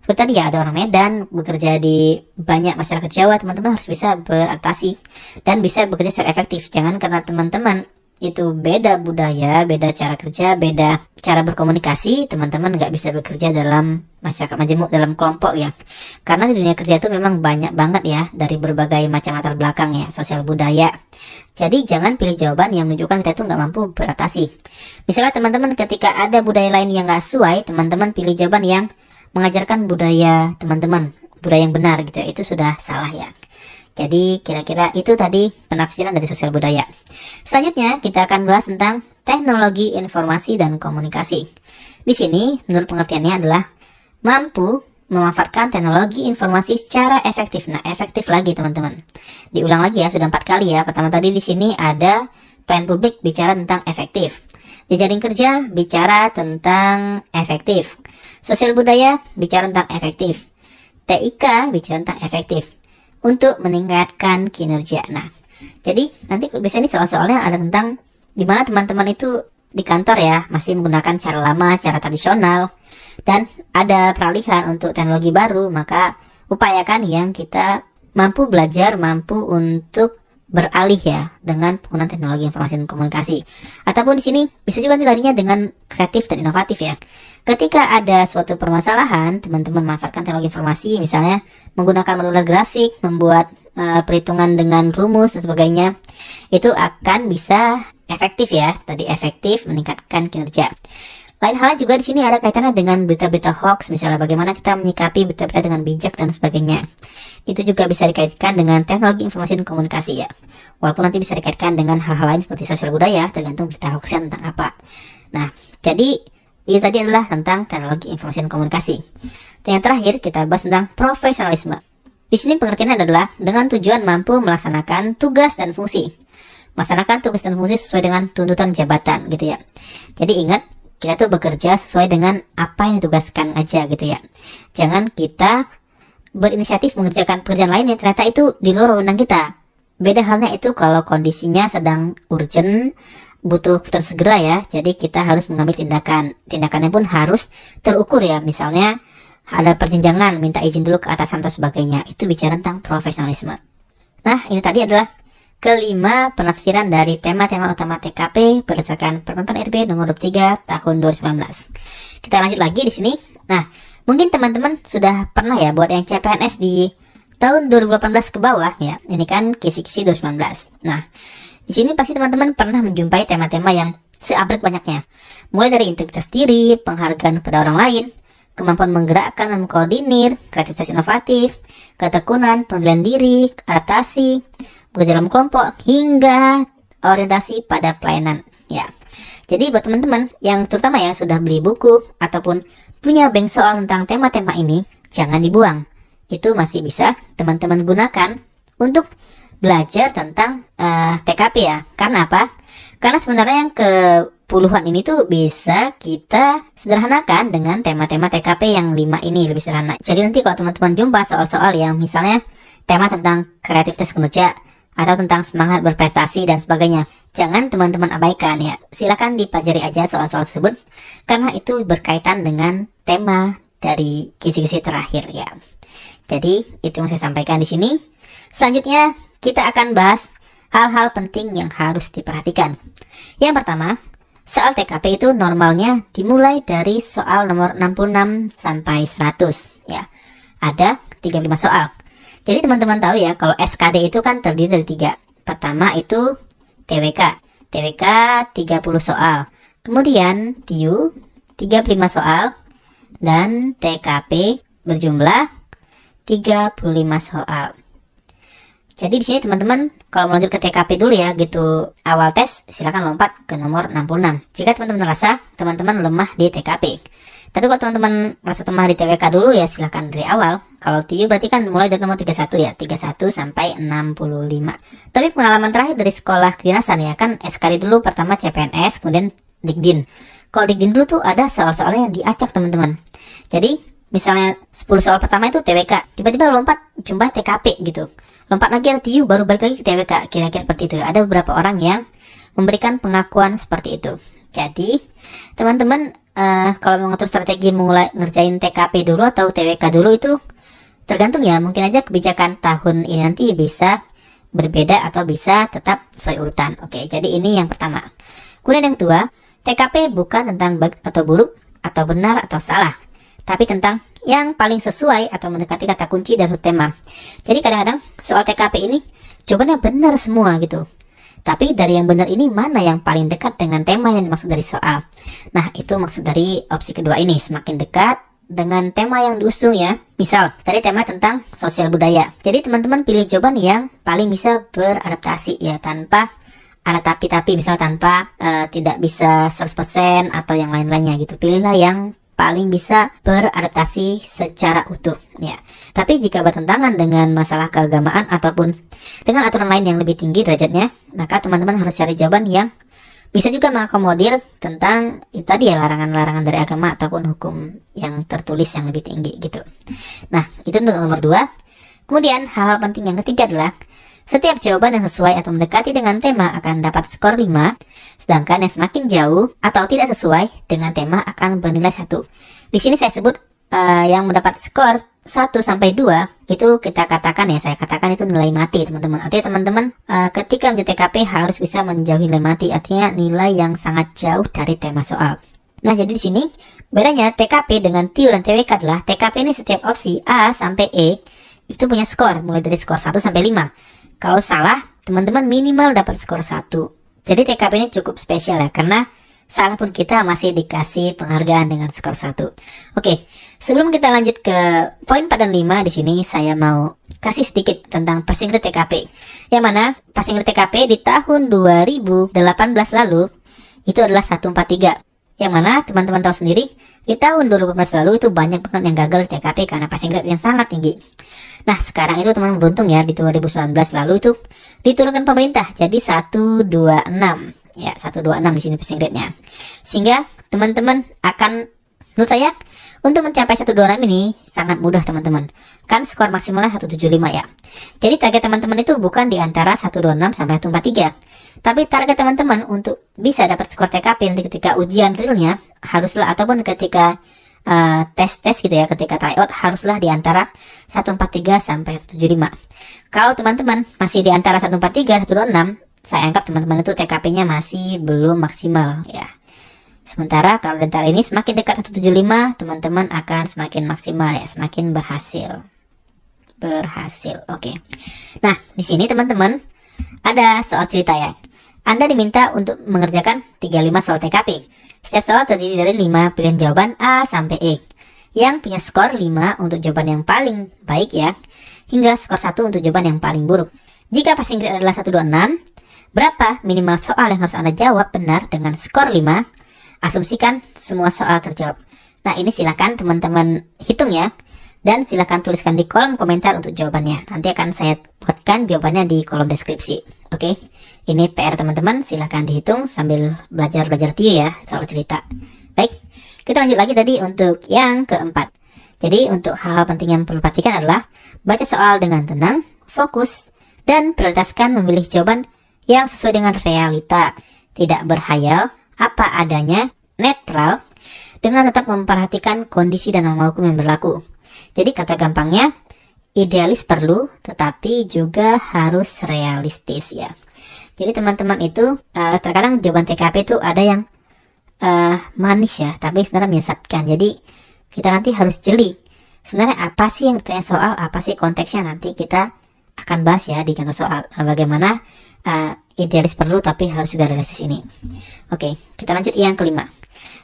seperti tadi ya, ada orang Medan bekerja di banyak masyarakat Jawa, teman-teman harus bisa beradaptasi dan bisa bekerja secara efektif. Jangan karena teman-teman itu beda budaya, beda cara kerja, beda cara berkomunikasi, teman-teman nggak bisa bekerja dalam masyarakat majemuk, dalam kelompok ya. Karena di dunia kerja itu memang banyak banget ya, dari berbagai macam latar belakang ya, sosial budaya. Jadi jangan pilih jawaban yang menunjukkan kita itu nggak mampu beradaptasi. Misalnya teman-teman ketika ada budaya lain yang nggak sesuai, teman-teman pilih jawaban yang mengajarkan budaya teman-teman, budaya yang benar gitu ya, itu sudah salah ya. Jadi kira-kira itu tadi penafsiran dari sosial budaya. Selanjutnya kita akan bahas tentang teknologi informasi dan komunikasi. Di sini menurut pengertiannya adalah mampu memanfaatkan teknologi informasi secara efektif. Nah, efektif lagi teman-teman. Diulang lagi ya, sudah 4 kali ya. Pertama tadi di sini ada pelayan publik bicara tentang efektif. Jejaring kerja bicara tentang efektif. Sosial budaya bicara tentang efektif. TIK bicara tentang efektif untuk meningkatkan kinerja. Nah, jadi nanti biasanya soal-soalnya ada tentang gimana teman-teman itu di kantor ya masih menggunakan cara lama, cara tradisional, dan ada peralihan untuk teknologi baru, maka upayakan yang kita mampu belajar, mampu untuk beralih ya dengan penggunaan teknologi informasi dan komunikasi. Ataupun di sini bisa juga larinya dengan kreatif dan inovatif ya. Ketika ada suatu permasalahan, teman-teman manfaatkan teknologi informasi, misalnya menggunakan modular grafik, membuat perhitungan dengan rumus dan sebagainya, itu akan bisa efektif ya. Tadi efektif meningkatkan kinerja. Lain halnya juga di sini ada kaitannya dengan berita-berita hoax, misalnya bagaimana kita menyikapi berita-berita dengan bijak dan sebagainya. Itu juga bisa dikaitkan dengan teknologi informasi dan komunikasi ya. Walaupun nanti bisa dikaitkan dengan hal-hal lain seperti sosial budaya, tergantung berita hoaxnya tentang apa. Nah, jadi itu tadi adalah tentang teknologi informasi dan komunikasi. Dan yang terakhir kita bahas tentang profesionalisme. Di sini pengertiannya adalah dengan tujuan mampu melaksanakan tugas dan fungsi. Melaksanakan tugas dan fungsi sesuai dengan tuntutan jabatan gitu ya. Jadi ingat, kita tuh bekerja sesuai dengan apa yang ditugaskan aja gitu ya. Jangan kita berinisiatif mengerjakan pekerjaan lain yang ternyata itu di luar wewenang kita. Beda halnya itu kalau kondisinya sedang urgent, butuh segera ya. Jadi kita harus mengambil tindakan. Tindakannya pun harus terukur ya. Misalnya ada perjenjangan, minta izin dulu ke atasan atau sebagainya. Itu bicara tentang profesionalisme. Nah, ini tadi adalah kelima penafsiran dari tema-tema utama TKP berdasarkan Permen RB nomor 23 tahun 2019. Kita lanjut lagi di sini. Nah, mungkin teman-teman sudah pernah ya buat yang CPNS di tahun 2018 ke bawah ya. Ini kan kisi-kisi 2019. Nah, Di sini pasti teman-teman pernah menjumpai tema-tema yang seabrek banyaknya. Mulai dari integritas diri, penghargaan kepada orang lain, kemampuan menggerakkan dan mengkoordinir, kreativitas inovatif, ketekunan, pengendalian diri, adaptasi, bekerja dalam kelompok, hingga orientasi pada pelayanan. Ya. Jadi buat teman-teman yang terutama ya sudah beli buku ataupun punya bank soal tentang tema-tema ini, jangan dibuang. Itu masih bisa teman-teman gunakan untuk belajar tentang TKP ya. Karena apa? Karena sebenarnya yang ke puluhan ini tuh bisa kita sederhanakan dengan tema-tema TKP yang 5 ini, lebih sederhana. Jadi nanti kalau teman-teman jumpa soal-soal yang misalnya tema tentang kreativitas kerja atau tentang semangat berprestasi dan sebagainya, jangan teman-teman abaikan ya. Silakan dipelajari aja soal-soal tersebut karena itu berkaitan dengan tema dari kisi-kisi terakhir ya. Jadi itu yang saya sampaikan di sini. Selanjutnya kita akan bahas hal-hal penting yang harus diperhatikan. Yang pertama, soal TKP itu normalnya dimulai dari soal nomor 66 sampai 100 ya. Ada 35 soal. Jadi teman-teman tahu ya, kalau SKD itu kan terdiri dari 3. Pertama itu TWK. TWK 30 soal. Kemudian TIU 35 soal dan TKP berjumlah 35 soal. Jadi di sini teman-teman kalau melanjut ke TKP dulu ya gitu awal tes, silakan lompat ke nomor 66. Jika teman-teman merasa teman-teman lemah di TKP. Tapi kalau teman-teman merasa lemah di TWK dulu ya silakan dari awal. Kalau TIU berarti kan mulai dari nomor 31 ya, 31 sampai 65. Tapi pengalaman terakhir dari sekolah kedinasan ya kan SKD dulu, pertama CPNS, kemudian Dikdin. Kalau Dikdin dulu tuh ada soal-soalnya yang diacak teman-teman. Jadi misalnya 10 soal pertama itu TWK, tiba-tiba lompat jumpa TKP gitu. Lompat lagi ada TIU, baru balik lagi ke TWK, kira-kira seperti itu. Ada beberapa orang yang memberikan pengakuan seperti itu. Jadi teman-teman kalau mengatur strategi mulai ngerjain TKP dulu atau TWK dulu itu tergantung ya. Mungkin aja kebijakan tahun ini nanti bisa berbeda atau bisa tetap sesuai urutan. Oke, jadi ini yang pertama. Kemudian yang kedua, TKP bukan tentang baik atau buruk atau benar atau salah, tapi tentang yang paling sesuai atau mendekati kata kunci dari tema. Jadi kadang-kadang soal TKP ini jawabannya benar semua gitu. Tapi dari yang benar ini mana yang paling dekat dengan tema yang dimaksud dari soal. Nah itu maksud dari opsi kedua ini, semakin dekat dengan tema yang diusung ya. Misal tadi tema tentang sosial budaya. Jadi teman-teman pilih jawaban yang paling bisa beradaptasi ya, tanpa ada tapi-tapi, misal tanpa tidak bisa 100% atau yang lain-lainnya gitu. Pilihlah yang paling bisa beradaptasi secara utuh ya. Tapi jika bertentangan dengan masalah keagamaan ataupun dengan aturan lain yang lebih tinggi derajatnya, maka teman-teman harus cari jawaban yang bisa juga mengakomodir tentang itu tadi ya, larangan-larangan dari agama ataupun hukum yang tertulis yang lebih tinggi gitu. Nah itu untuk nomor 2. Kemudian hal penting yang ketiga adalah setiap jawaban yang sesuai atau mendekati dengan tema akan dapat skor 5, sedangkan yang semakin jauh atau tidak sesuai dengan tema akan bernilai 1. Di sini saya sebut yang mendapat skor 1 sampai 2 itu kita katakan ya, saya katakan itu nilai mati teman-teman. Artinya teman-teman ketika menjadi TKP harus bisa menjauhi nilai mati, artinya nilai yang sangat jauh dari tema soal. Nah jadi di sini bedanya TKP dengan TIU dan TWK adalah TKP ini setiap opsi A sampai E itu punya skor mulai dari skor 1 sampai 5. Kalau salah, teman-teman minimal dapat skor 1. Jadi TKP ini cukup spesial ya, karena salah pun kita masih dikasih penghargaan dengan skor 1. Oke, sebelum kita lanjut ke poin 4 dan 5, di sini saya mau kasih sedikit tentang passing grade TKP. Yang mana passing grade TKP di tahun 2018 lalu itu adalah 143. Yang mana teman-teman tahu sendiri, di tahun 2018 lalu itu banyak banget yang gagal di TKP karena passing grade yang sangat tinggi. Nah sekarang itu teman-teman beruntung ya, di 2019 lalu itu diturunkan pemerintah jadi 126 ya, 126 di sini passing grade-nya. Sehingga teman-teman akan, menurut saya untuk mencapai 126 ini sangat mudah teman-teman. Kan skor maksimalnya 175 ya. Jadi target teman-teman itu bukan di antara 126 sampai 143. Tapi target teman-teman untuk bisa dapat skor TKP nanti ketika ujian realnya haruslah, ataupun ketika tes gitu ya, ketika tryout haruslah di antara 143 sampai 175. Kalau teman-teman masih di antara 143 126, saya anggap teman-teman itu TKP-nya masih belum maksimal ya. Sementara kalau di antara ini semakin dekat 175, teman-teman akan semakin maksimal ya, semakin berhasil. Oke. Nah, di sini teman-teman ada soal cerita ya. Anda diminta untuk mengerjakan 35 soal TKP. Setiap soal terdiri dari 5 pilihan jawaban A sampai E, yang punya skor 5 untuk jawaban yang paling baik ya, hingga skor 1 untuk jawaban yang paling buruk. Jika passing grade adalah 1, 2, 6, berapa minimal soal yang harus Anda jawab benar dengan skor 5? Asumsikan semua soal terjawab. Nah, ini silakan teman-teman hitung ya. Dan silakan tuliskan di kolom komentar untuk jawabannya. Nanti akan saya buatkan jawabannya di kolom deskripsi. Oke, ini PR teman-teman. Silakan dihitung sambil belajar-belajar Tio ya soal cerita. Baik, kita lanjut lagi tadi untuk yang keempat. Jadi untuk hal-hal penting yang perlu perhatikan adalah baca soal dengan tenang, fokus, dan prioritaskan memilih jawaban yang sesuai dengan realita. Tidak berhayal, apa adanya, netral, dengan tetap memperhatikan kondisi dan norma hukum yang berlaku. Jadi kata gampangnya, idealis perlu, tetapi juga harus realistis ya. Jadi teman-teman itu terkadang jawaban TKP itu ada yang manis ya, tapi sebenarnya menyesatkan. Jadi kita nanti harus jeli. Sebenarnya apa sih yang ditanya soal, apa sih konteksnya, nanti kita akan bahas ya di contoh soal. Bagaimana idealis perlu tapi harus juga realistis ini. Oke, kita lanjut yang kelima.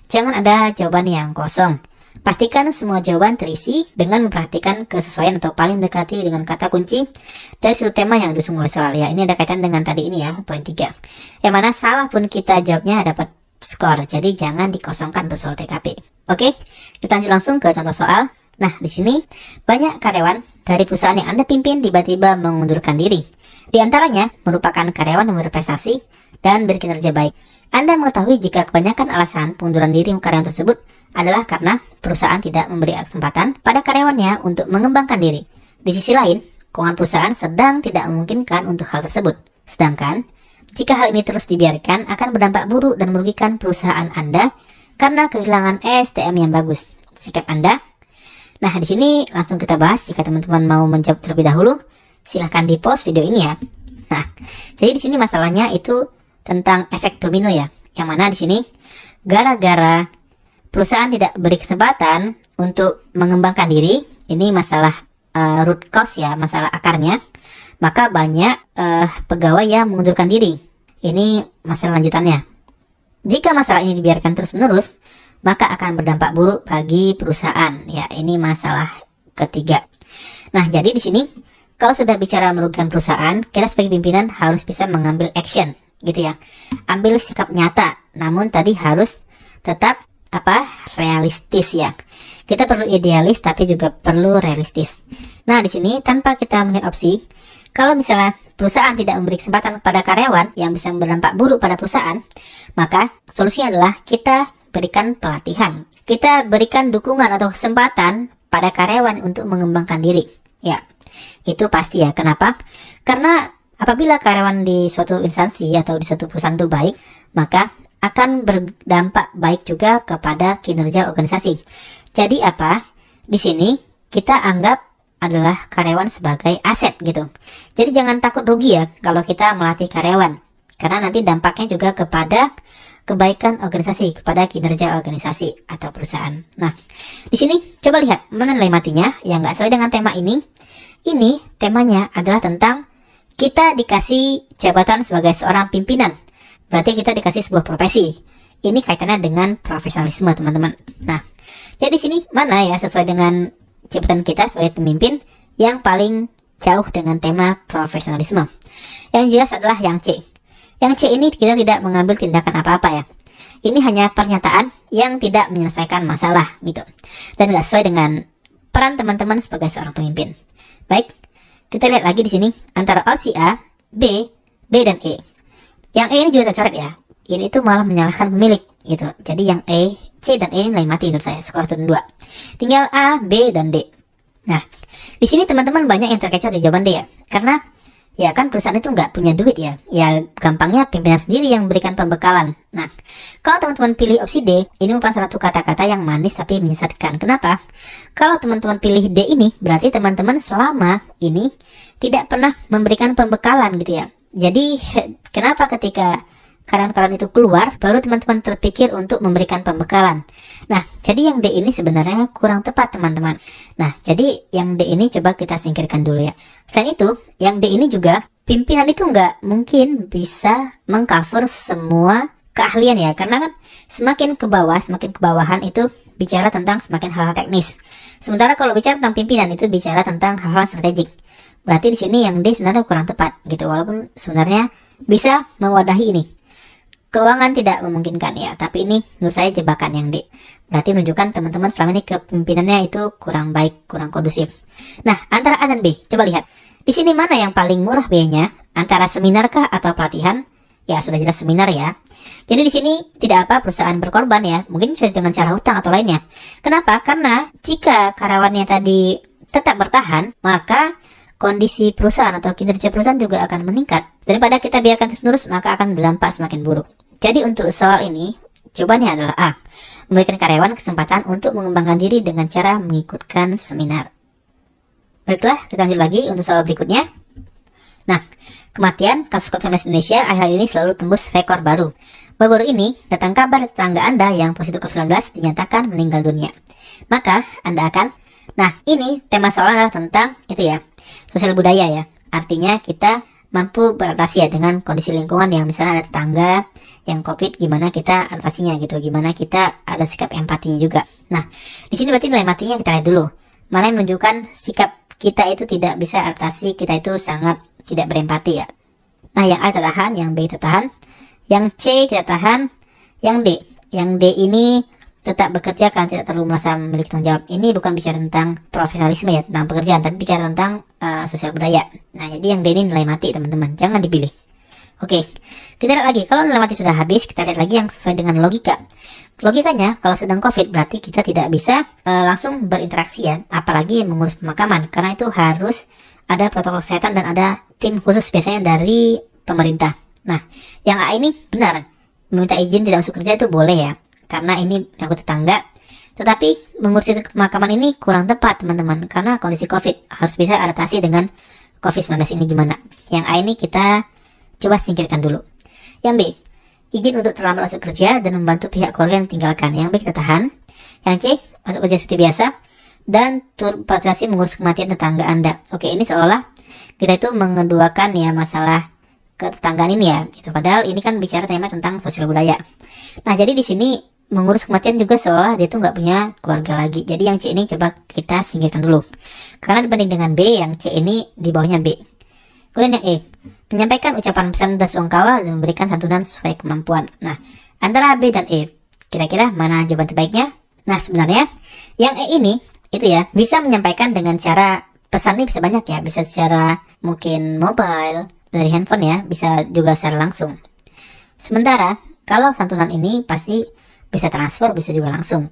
Jangan ada jawaban yang kosong. Pastikan semua jawaban terisi dengan memperhatikan kesesuaian atau paling mendekati dengan kata kunci dari sudut tema yang diusung oleh soal ya. Ini ada kaitan dengan tadi ini ya, poin 3. Yang mana salah pun kita jawabnya dapat skor. Jadi jangan dikosongkan untuk soal TKP. Oke, kita lanjut langsung ke contoh soal. Nah, di sini banyak karyawan dari perusahaan yang Anda pimpin tiba-tiba mengundurkan diri. Di antaranya merupakan karyawan yang berprestasi dan berkinerja baik. Anda mengetahui jika kebanyakan alasan pengunduran diri karyawan tersebut adalah karena perusahaan tidak memberi kesempatan pada karyawannya untuk mengembangkan diri. Di sisi lain, keuangan perusahaan sedang tidak memungkinkan untuk hal tersebut. Sedangkan, jika hal ini terus dibiarkan akan berdampak buruk dan merugikan perusahaan Anda karena kehilangan SDM yang bagus. Sikap Anda? Nah, di sini langsung kita bahas. Jika teman-teman mau menjawab terlebih dahulu, silahkan di pause video ini ya. Nah, jadi di sini masalahnya itu tentang efek domino ya. Yang mana di sini gara-gara perusahaan tidak beri kesempatan untuk mengembangkan diri, ini masalah root cause ya, masalah akarnya, maka banyak pegawai yang mengundurkan diri. Ini masalah lanjutannya. Jika masalah ini dibiarkan terus-menerus, maka akan berdampak buruk bagi perusahaan. Ya, ini masalah ketiga. Nah, jadi di sini kalau sudah bicara merugikan perusahaan, kita sebagai pimpinan harus bisa mengambil action, gitu ya. Ambil sikap nyata. Namun tadi harus tetap realistis ya. Kita perlu idealis tapi juga perlu realistis. Nah, di sini tanpa kita melihat opsi, kalau misalnya perusahaan tidak memberi kesempatan kepada karyawan yang bisa berdampak buruk pada perusahaan, maka solusinya adalah kita berikan pelatihan. Kita berikan dukungan atau kesempatan pada karyawan untuk mengembangkan diri. Ya, itu pasti ya. Kenapa? Karena apabila karyawan di suatu instansi atau di suatu perusahaan itu baik, maka akan berdampak baik juga kepada kinerja organisasi. Jadi apa? Di sini kita anggap adalah karyawan sebagai aset gitu. Jadi jangan takut rugi ya kalau kita melatih karyawan. Karena nanti dampaknya juga kepada kebaikan organisasi, kepada kinerja organisasi atau perusahaan. Nah, di sini coba lihat mana nilai matinya yang nggak sesuai dengan tema ini. Ini temanya adalah tentang kita dikasih jabatan sebagai seorang pimpinan. Berarti kita dikasih sebuah profesi. Ini kaitannya dengan profesionalisme, teman-teman. Nah, jadi sini mana ya sesuai dengan jabatan kita sebagai pemimpin yang paling jauh dengan tema profesionalisme. Yang jelas adalah yang C. Yang C ini kita tidak mengambil tindakan apa-apa ya. Ini hanya pernyataan yang tidak menyelesaikan masalah gitu. Dan nggak sesuai dengan peran teman-teman sebagai seorang pemimpin. Baik, kita lihat lagi di sini antara opsi A, B, D, dan E. Yang E ini juga tercoret ya. Ini tuh malah menyalahkan pemilik gitu. Jadi yang E, C, dan E ini nilai mati menurut saya. Skor turun 2. Tinggal A, B, dan D. Nah, di sini teman-teman banyak yang terkecoh di jawaban D ya. Karena ya kan perusahaan itu nggak punya duit ya. Ya gampangnya pimpinan sendiri yang berikan pembekalan. Nah, kalau teman-teman pilih opsi D, ini merupakan satu kata-kata yang manis tapi menyesatkan. Kenapa? Kalau teman-teman pilih D ini, berarti teman-teman selama ini tidak pernah memberikan pembekalan gitu ya. Jadi kenapa ketika karyawan-karyawan itu keluar, baru teman-teman terpikir untuk memberikan pembekalan. Nah, jadi yang D ini sebenarnya kurang tepat, teman-teman. Nah, jadi yang D ini coba kita singkirkan dulu ya. Selain itu, yang D ini juga pimpinan itu nggak mungkin bisa mengcover semua keahlian ya, karena kan semakin ke bawah, semakin ke bawahan itu bicara tentang semakin hal-hal teknis. Sementara kalau bicara tentang pimpinan itu bicara tentang hal-hal strategik. Berarti di sini yang D sebenarnya kurang tepat gitu, walaupun sebenarnya bisa mewadahi ini. Keuangan tidak memungkinkan ya, tapi ini menurut saya jebakan yang D. Berarti menunjukkan teman-teman selama ini kepemimpinannya itu kurang baik, kurang kondusif. Nah, antara A dan B, coba lihat. Di sini mana yang paling murah biayanya? Antara seminar kah atau pelatihan? Ya, sudah jelas seminar ya. Jadi di sini tidak apa perusahaan berkorban ya, mungkin bisa dengan cara hutang atau lainnya. Kenapa? Karena jika karyawannya tadi tetap bertahan, maka kondisi perusahaan atau kinerja perusahaan juga akan meningkat. Daripada kita biarkan terus-menerus, maka akan berdampak semakin buruk. Jadi untuk soal ini, jawabannya adalah A. Memberikan karyawan kesempatan untuk mengembangkan diri dengan cara mengikutkan seminar. Baiklah, kita lanjut lagi untuk soal berikutnya. Nah, kematian kasus COVID-19 Indonesia akhir ini selalu tembus rekor baru. Baru-baru ini, datang kabar tetangga Anda yang positif COVID-19 dinyatakan meninggal dunia. Maka, Anda akan... Nah, ini tema soal adalah tentang itu ya, sosial budaya ya. Artinya kita mampu beradaptasi ya dengan kondisi lingkungan yang misalnya ada tetangga yang COVID, gimana kita adaptasinya gitu, gimana kita ada sikap empatinya juga. Nah, di sini berarti nilai matinya kita lihat dulu. Mana yang menunjukkan sikap kita itu tidak bisa adaptasi, kita itu sangat tidak berempati ya. Nah, yang A kita tahan, yang B kita tahan, yang C kita tahan, yang D. Yang D ini tetap bekerja karena tidak terlalu merasa memiliki tanggung jawab. Ini bukan bicara tentang profesionalisme ya, tentang pekerjaan, tapi bicara tentang sosial budaya. Nah, jadi yang D ini nilai mati teman-teman, jangan dipilih. Oke, kita lihat lagi. Kalau nilai mati sudah habis, kita lihat lagi yang sesuai dengan logika. Logikanya, kalau sedang COVID berarti kita tidak bisa langsung berinteraksi ya, apalagi mengurus pemakaman, karena itu harus ada protokol kesehatan dan ada tim khusus biasanya dari pemerintah. Nah, yang A ini benar, meminta izin tidak masuk kerja itu boleh ya, karena ini menyangkut tetangga. Tetapi mengurus pemakaman ini kurang tepat teman-teman, karena kondisi COVID harus bisa adaptasi dengan COVID-19 ini gimana. Yang A ini kita coba singkirkan dulu. Yang B, izin untuk terlambat masuk kerja dan membantu pihak keluarga yang ditinggalkan. Yang B kita tahan. Yang C, masuk kerja seperti biasa dan turut berpartisipasi mengurus kematian tetangga Anda. Oke, ini seolah-olah kita itu mengeduakan ya masalah ketetanggaan ini ya. Itu padahal ini kan bicara tema tentang sosial budaya. Nah, jadi di sini mengurus kematian juga seolah dia tuh nggak punya keluarga lagi. Jadi yang C ini coba kita singkirkan dulu. Karena dibanding dengan B, yang C ini di bawahnya B. Kemudian yang E, menyampaikan ucapan pesan belasungkawa dan memberikan santunan sesuai kemampuan. Nah, antara B dan E, kira-kira mana jawaban terbaiknya? Nah, sebenarnya yang E ini itu ya bisa menyampaikan dengan cara pesan ini bisa banyak ya, bisa secara mungkin mobile dari handphone ya, bisa juga secara langsung. Sementara kalau santunan ini pasti bisa transfer, bisa juga langsung.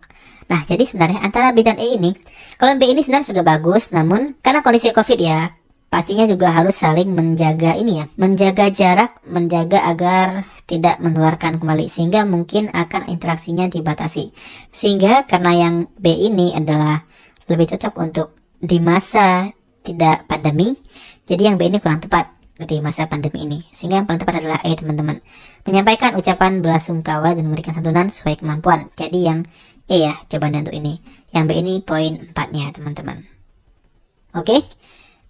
Nah, jadi sebenarnya antara B dan E ini, kalau B ini sebenarnya sudah bagus, namun karena kondisi COVID ya, pastinya juga harus saling menjaga ini ya, menjaga jarak, menjaga agar tidak menularkan kembali, sehingga mungkin akan interaksinya dibatasi. Sehingga karena yang B ini adalah lebih cocok untuk di masa tidak pandemi, jadi yang B ini kurang tepat di masa pandemi ini. Sehingga yang paling tepat adalah E teman-teman, menyampaikan ucapan belasungkawa dan memberikan santunan sesuai kemampuan. Jadi yang E ya jawaban untuk ini. Yang B ini poin 4-nya teman-teman. Oke,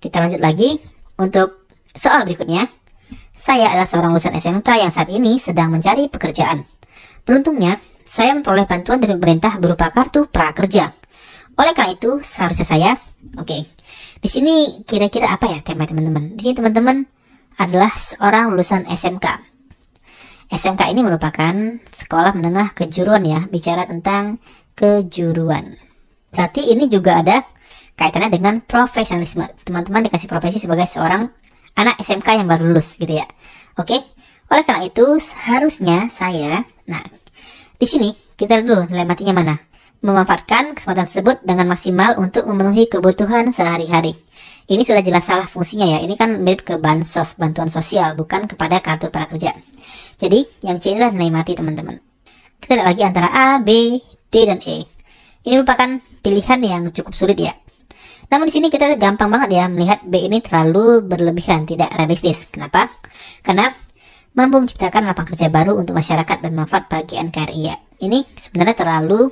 kita lanjut lagi untuk soal berikutnya. Saya adalah seorang lulusan SMK yang saat ini sedang mencari pekerjaan. Beruntungnya, saya memperoleh bantuan dari pemerintah berupa kartu prakerja. Oleh karena itu, seharusnya saya, di sini kira-kira apa ya tema teman-teman? Di sini teman-teman adalah seorang lulusan SMK. SMK ini merupakan sekolah menengah kejuruan ya, bicara tentang kejuruan. Berarti ini juga ada kaitannya dengan profesionalisme. Teman-teman dikasih profesi sebagai seorang anak SMK yang baru lulus gitu ya. Oke. Oleh karena itu seharusnya saya, nah di sini kita lihat dulu nilai matinya mana. Memanfaatkan kesempatan tersebut dengan maksimal untuk memenuhi kebutuhan sehari-hari. Ini sudah jelas salah fungsinya ya. Ini kan mirip ke bansos, bantuan sosial, bukan kepada kartu prakerja. Jadi yang C inilah nilai mati teman-teman. Kita lihat lagi antara A, B, D dan E. Ini merupakan pilihan yang cukup sulit ya. Namun di sini kita gampang banget ya melihat B ini terlalu berlebihan, tidak realistis. Kenapa? Karena mampu menciptakan lapangan kerja baru untuk masyarakat dan manfaat bagi NKRI ya. Ini sebenarnya terlalu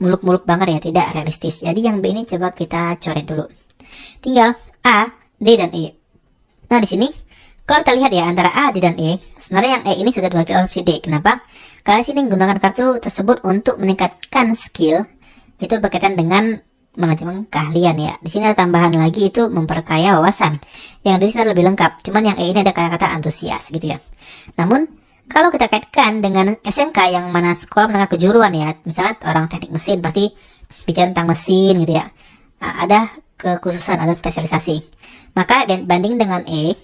muluk-muluk banget ya, tidak realistis. Jadi yang B ini coba kita coret dulu. Tinggal A, D dan E. Nah di sini Kalau kita lihat ya antara A, D, dan E, sebenarnya yang E ini sudah diwakili oleh opsi D. Kenapa? Karena sini menggunakan kartu tersebut untuk meningkatkan skill, itu berkaitan dengan manajemen keahlian ya. Di sini ada tambahan lagi, itu memperkaya wawasan. Yang di sini lebih lengkap. Cuman yang E ini ada kata-kata antusias gitu ya. Namun kalau kita kaitkan dengan SMK yang mana sekolah menengah kejuruan ya, misalnya orang teknik mesin pasti bicara tentang mesin gitu ya. Ada kekhususan, ada spesialisasi. Maka banding dengan E,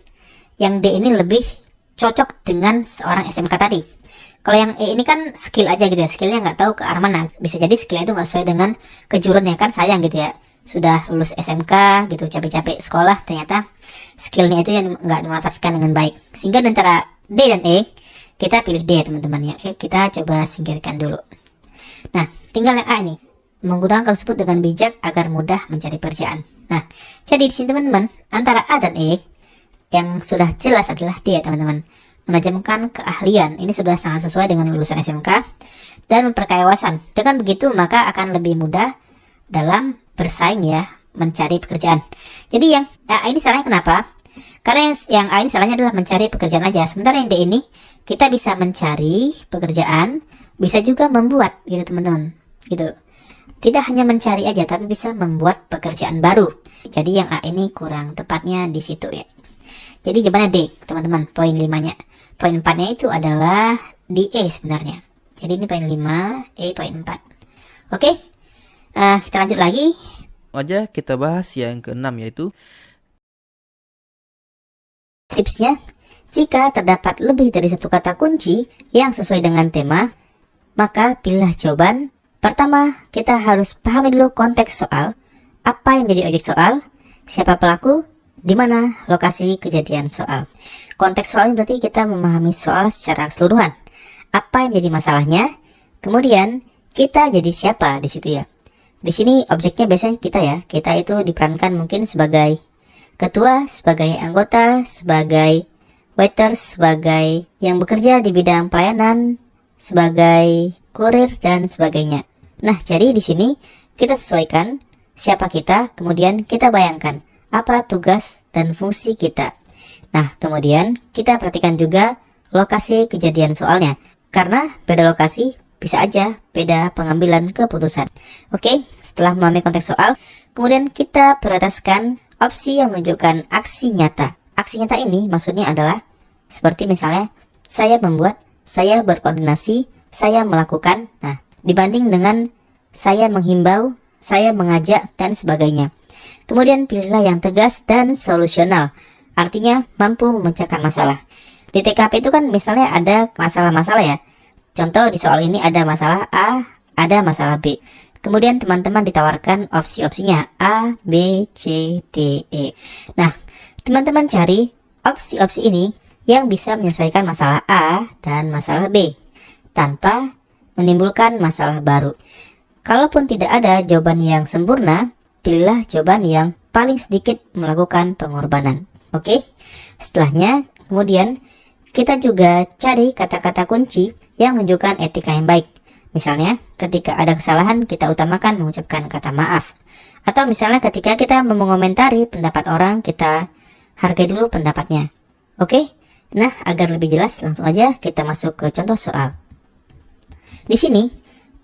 yang D ini lebih cocok dengan seorang SMK tadi. Kalau yang E ini kan skill aja gitu ya, skillnya nggak tahu ke arah mana. Bisa jadi skillnya itu nggak sesuai dengan kejuruan, ya kan, sayang gitu ya. Sudah lulus SMK gitu, capek-capek sekolah, ternyata skillnya itu yang nggak dimanfaatkan dengan baik. Sehingga antara D dan E, kita pilih D teman-teman ya. Kita coba singkirkan dulu. Nah, tinggal yang A ini, menggunakan hal tersebut dengan bijak agar mudah mencari pekerjaan. Nah, jadi di sini teman-teman, antara A dan E, yang sudah jelas adalah D ya teman-teman. Menajamkan keahlian, ini sudah sangat sesuai dengan lulusan SMK dan memperkaya wawasan. Dengan begitu maka akan lebih mudah dalam bersaing ya, mencari pekerjaan. Jadi yang A ini salahnya kenapa? Karena yang A ini salahnya adalah mencari pekerjaan aja. Sementara yang D ini kita bisa mencari pekerjaan, bisa juga membuat gitu teman-teman. Gitu. Tidak hanya mencari aja, tapi bisa membuat pekerjaan baru. Jadi yang A ini kurang tepatnya di situ ya. Jadi jawabannya D teman-teman, poin 5-nya. Poin 4-nya itu adalah di E sebenarnya. Jadi ini poin 5, E poin 4. Oke, kita lanjut lagi. Aja kita bahas yang ke-6, yaitu tipsnya. Jika terdapat lebih dari satu kata kunci yang sesuai dengan tema, maka pilihlah jawaban. Pertama, kita harus pahami dulu konteks soal, apa yang menjadi objek soal, siapa pelaku, di mana lokasi kejadian soal. Konteks soal ini berarti kita memahami soal secara keseluruhan. Apa yang menjadi masalahnya, kemudian kita jadi siapa di situ ya. Di sini objeknya biasanya kita ya. Kita itu diperankan mungkin sebagai ketua, sebagai anggota, sebagai waiter, sebagai yang bekerja di bidang pelayanan, sebagai kurir dan sebagainya. Nah, jadi di sini kita sesuaikan siapa kita, kemudian kita bayangkan apa tugas dan fungsi kita. Nah, kemudian kita perhatikan juga lokasi kejadian soalnya. Karena beda lokasi, bisa aja beda pengambilan keputusan. Oke, setelah memahami konteks soal, kemudian kita prioritaskan opsi yang menunjukkan aksi nyata. Aksi nyata ini maksudnya adalah seperti misalnya saya membuat, saya berkoordinasi, saya melakukan. Nah, dibanding dengan saya menghimbau, saya mengajak, dan sebagainya. Kemudian pilihlah yang tegas dan solusional, artinya mampu memecahkan masalah. Di TKP itu kan misalnya ada masalah-masalah ya. Contoh di soal ini ada masalah A, ada masalah B. Kemudian teman-teman ditawarkan opsi-opsinya A, B, C, D, E. Nah, teman-teman cari opsi-opsi ini yang bisa menyelesaikan masalah A dan masalah B tanpa menimbulkan masalah baru. Kalaupun tidak ada jawaban yang sempurna, pilihlah jawaban yang paling sedikit melakukan pengorbanan. Oke, setelahnya kemudian kita juga cari kata-kata kunci yang menunjukkan etika yang baik. Misalnya, ketika ada kesalahan kita utamakan mengucapkan kata maaf. Atau misalnya ketika kita mengomentari pendapat orang, kita hargai dulu pendapatnya. Oke, nah agar lebih jelas langsung aja kita masuk ke contoh soal. Di sini,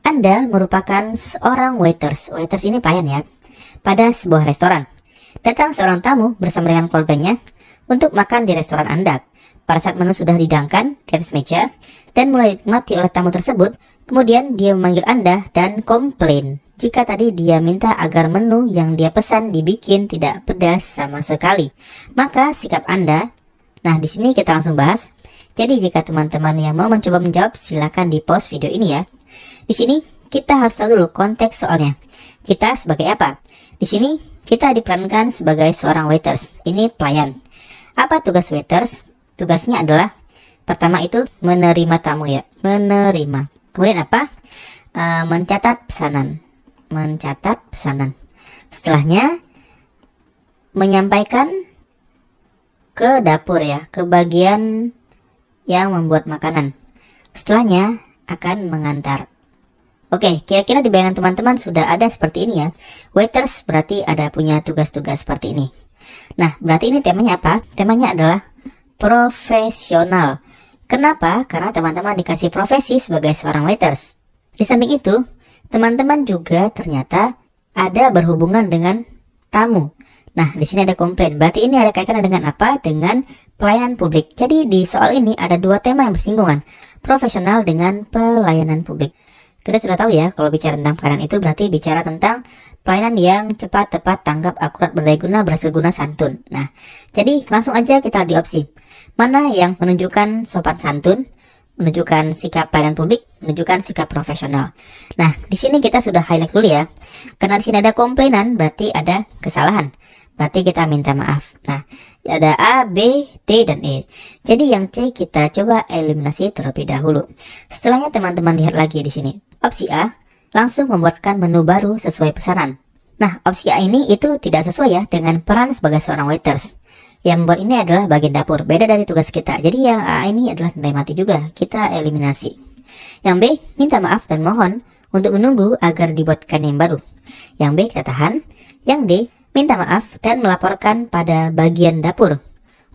Anda merupakan seorang waiters. Waiters ini pelayan ya. Pada sebuah restoran. Datang seorang tamu bersama dengan keluarganya untuk makan di restoran Anda. Pada saat menu sudah dihidangkan di atas meja dan mulai dinikmati oleh tamu tersebut, kemudian dia memanggil Anda dan komplain jika tadi dia minta agar menu yang dia pesan dibikin tidak pedas sama sekali. Maka sikap Anda, nah di sini kita langsung bahas. Jadi jika teman-teman yang mau mencoba menjawab, silakan di pause video ini ya. Di sini kita harus tahu dulu konteks soalnya. Kita sebagai apa? Di sini kita diperankan sebagai seorang waiters. Ini pelayan. Apa tugas waiters? Tugasnya adalah pertama itu menerima tamu ya, menerima. Kemudian apa? Mencatat pesanan. Mencatat pesanan. Setelahnya menyampaikan ke dapur ya, ke bagian yang membuat makanan. Setelahnya akan mengantar. Oke, kira-kira di bayangan teman-teman sudah ada seperti ini ya. Waiters berarti ada punya tugas-tugas seperti ini. Nah, berarti ini temanya apa? Temanya adalah profesional. Kenapa? Karena teman-teman dikasih profesi sebagai seorang waiters. Di samping itu, teman-teman juga ternyata ada berhubungan dengan tamu. Nah, di sini ada komplain. Berarti ini ada kaitannya dengan apa? Dengan pelayanan publik. Jadi di soal ini ada dua tema yang bersinggungan, profesional dengan pelayanan publik. Kita sudah tahu ya, kalau bicara tentang pelayanan itu berarti bicara tentang pelayanan yang cepat, tepat, tanggap, akurat, berdaya guna, berhasil guna, santun. Nah, jadi langsung aja kita di opsi. Mana yang menunjukkan sopan santun, menunjukkan sikap pelayanan publik, menunjukkan sikap profesional. Nah, di sini kita sudah highlight dulu ya. Karena di sini ada komplainan, berarti ada kesalahan. Berarti kita minta maaf. Nah, ada A, B, D, dan E. Jadi yang C kita coba eliminasi terlebih dahulu. Setelahnya teman-teman lihat lagi di sini. Opsi A, langsung membuatkan menu baru sesuai pesanan. Nah, opsi A ini itu tidak sesuai ya dengan peran sebagai seorang waiters. Yang membuat ini adalah bagian dapur, beda dari tugas kita. Jadi yang A ini adalah nilai mati juga, kita eliminasi. Yang B, minta maaf dan mohon untuk menunggu agar dibuatkan yang baru. Yang B kita tahan. Yang D, minta maaf dan melaporkan pada bagian dapur.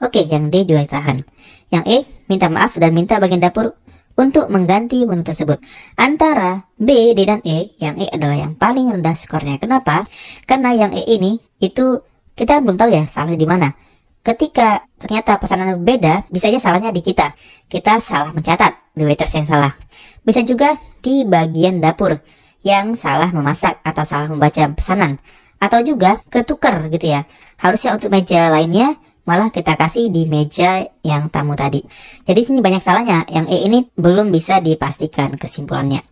Oke, yang D juga ditahan. Yang E, minta maaf dan minta bagian dapur untuk mengganti menu tersebut. Antara B, D, dan E, yang E adalah yang paling rendah skornya. Kenapa? Karena yang E ini, itu kita belum tahu ya salahnya di mana. Ketika ternyata pesanan berbeda, bisa aja salahnya di kita. Kita salah mencatat, di waiters yang salah. Bisa juga di bagian dapur, yang salah memasak atau salah membaca pesanan. Atau juga ketukar gitu ya. Harusnya untuk meja lainnya malah kita kasih di meja yang tamu tadi. Jadi sini banyak salahnya. Yang E ini belum bisa dipastikan kesimpulannya.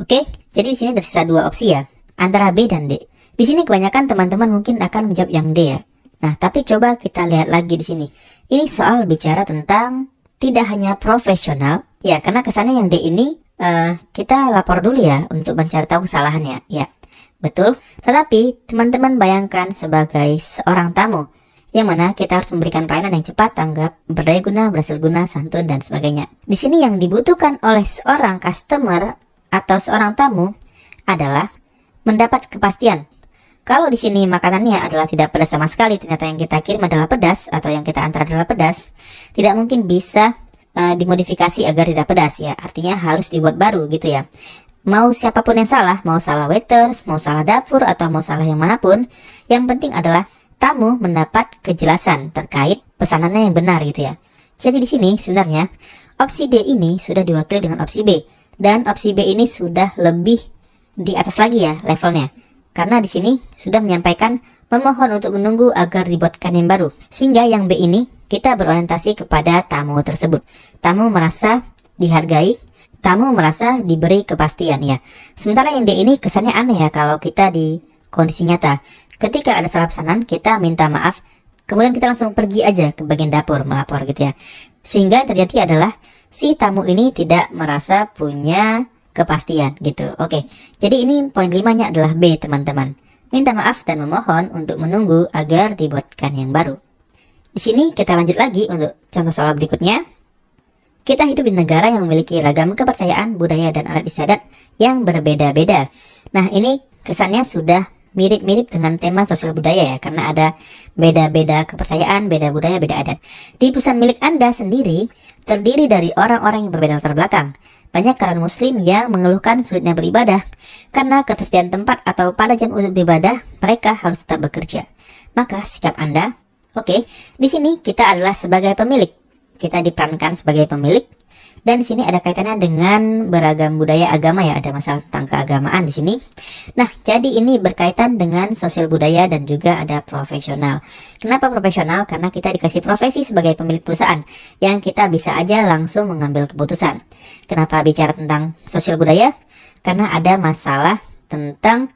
Oke, jadi di sini tersisa dua opsi ya, antara B dan D. Di sini kebanyakan teman-teman mungkin akan menjawab yang D ya. Nah, tapi coba kita lihat lagi di sini. Ini soal bicara tentang tidak hanya profesional, ya karena kesannya yang D ini kita lapor dulu ya untuk mencari tahu kesalahannya, ya. Betul, tetapi teman-teman bayangkan sebagai seorang tamu, yang mana kita harus memberikan pelayanan yang cepat, tanggap, berdaya guna, berhasil guna, santun, dan sebagainya. Di sini yang dibutuhkan oleh seorang customer atau seorang tamu adalah mendapat kepastian. Kalau di sini makanannya adalah tidak pedas sama sekali, ternyata yang kita kirim adalah pedas, atau yang kita antar adalah pedas, tidak mungkin bisa dimodifikasi agar tidak pedas ya. Artinya harus dibuat baru gitu ya. Mau siapapun yang salah, mau salah waiters, mau salah dapur, atau mau salah yang manapun, yang penting adalah tamu mendapat kejelasan terkait pesanannya yang benar gitu ya. Jadi di sini sebenarnya opsi D ini sudah diwakili dengan opsi B, dan opsi B ini sudah lebih di atas lagi ya levelnya. Karena di sini sudah menyampaikan memohon untuk menunggu agar dibuatkan yang baru. Sehingga yang B ini kita berorientasi kepada tamu tersebut. Tamu merasa dihargai, tamu merasa diberi kepastian ya. Sementara yang D ini kesannya aneh ya kalau kita di kondisi nyata. Ketika ada salah pesanan, kita minta maaf, kemudian kita langsung pergi aja ke bagian dapur melapor gitu ya. Sehingga yang terjadi adalah si tamu ini tidak merasa punya kepastian gitu. Oke, jadi ini poin 5-nya adalah B teman-teman. Minta maaf dan memohon untuk menunggu agar dibuatkan yang baru. Di sini kita lanjut lagi untuk contoh soal berikutnya. Kita hidup di negara yang memiliki ragam kepercayaan, budaya, dan adat istiadat yang berbeda-beda. Nah, ini kesannya sudah mirip-mirip dengan tema sosial budaya ya, karena ada beda-beda kepercayaan, beda budaya, beda adat. Di perusahaan milik Anda sendiri terdiri dari orang-orang yang berbeda latar belakang. Banyak kalangan muslim yang mengeluhkan sulitnya beribadah karena ketersediaan tempat atau pada jam untuk beribadah mereka harus tetap bekerja. Maka sikap Anda, oke, di sini kita adalah sebagai pemilik. Kita diperankan sebagai pemilik, dan di sini ada kaitannya dengan beragam budaya agama ya, ada masalah tentang keagamaan di sini. Nah, jadi ini berkaitan dengan sosial budaya dan juga ada profesional. Kenapa profesional? Karena kita dikasih profesi sebagai pemilik perusahaan yang kita bisa aja langsung mengambil keputusan. Kenapa bicara tentang sosial budaya? Karena ada masalah tentang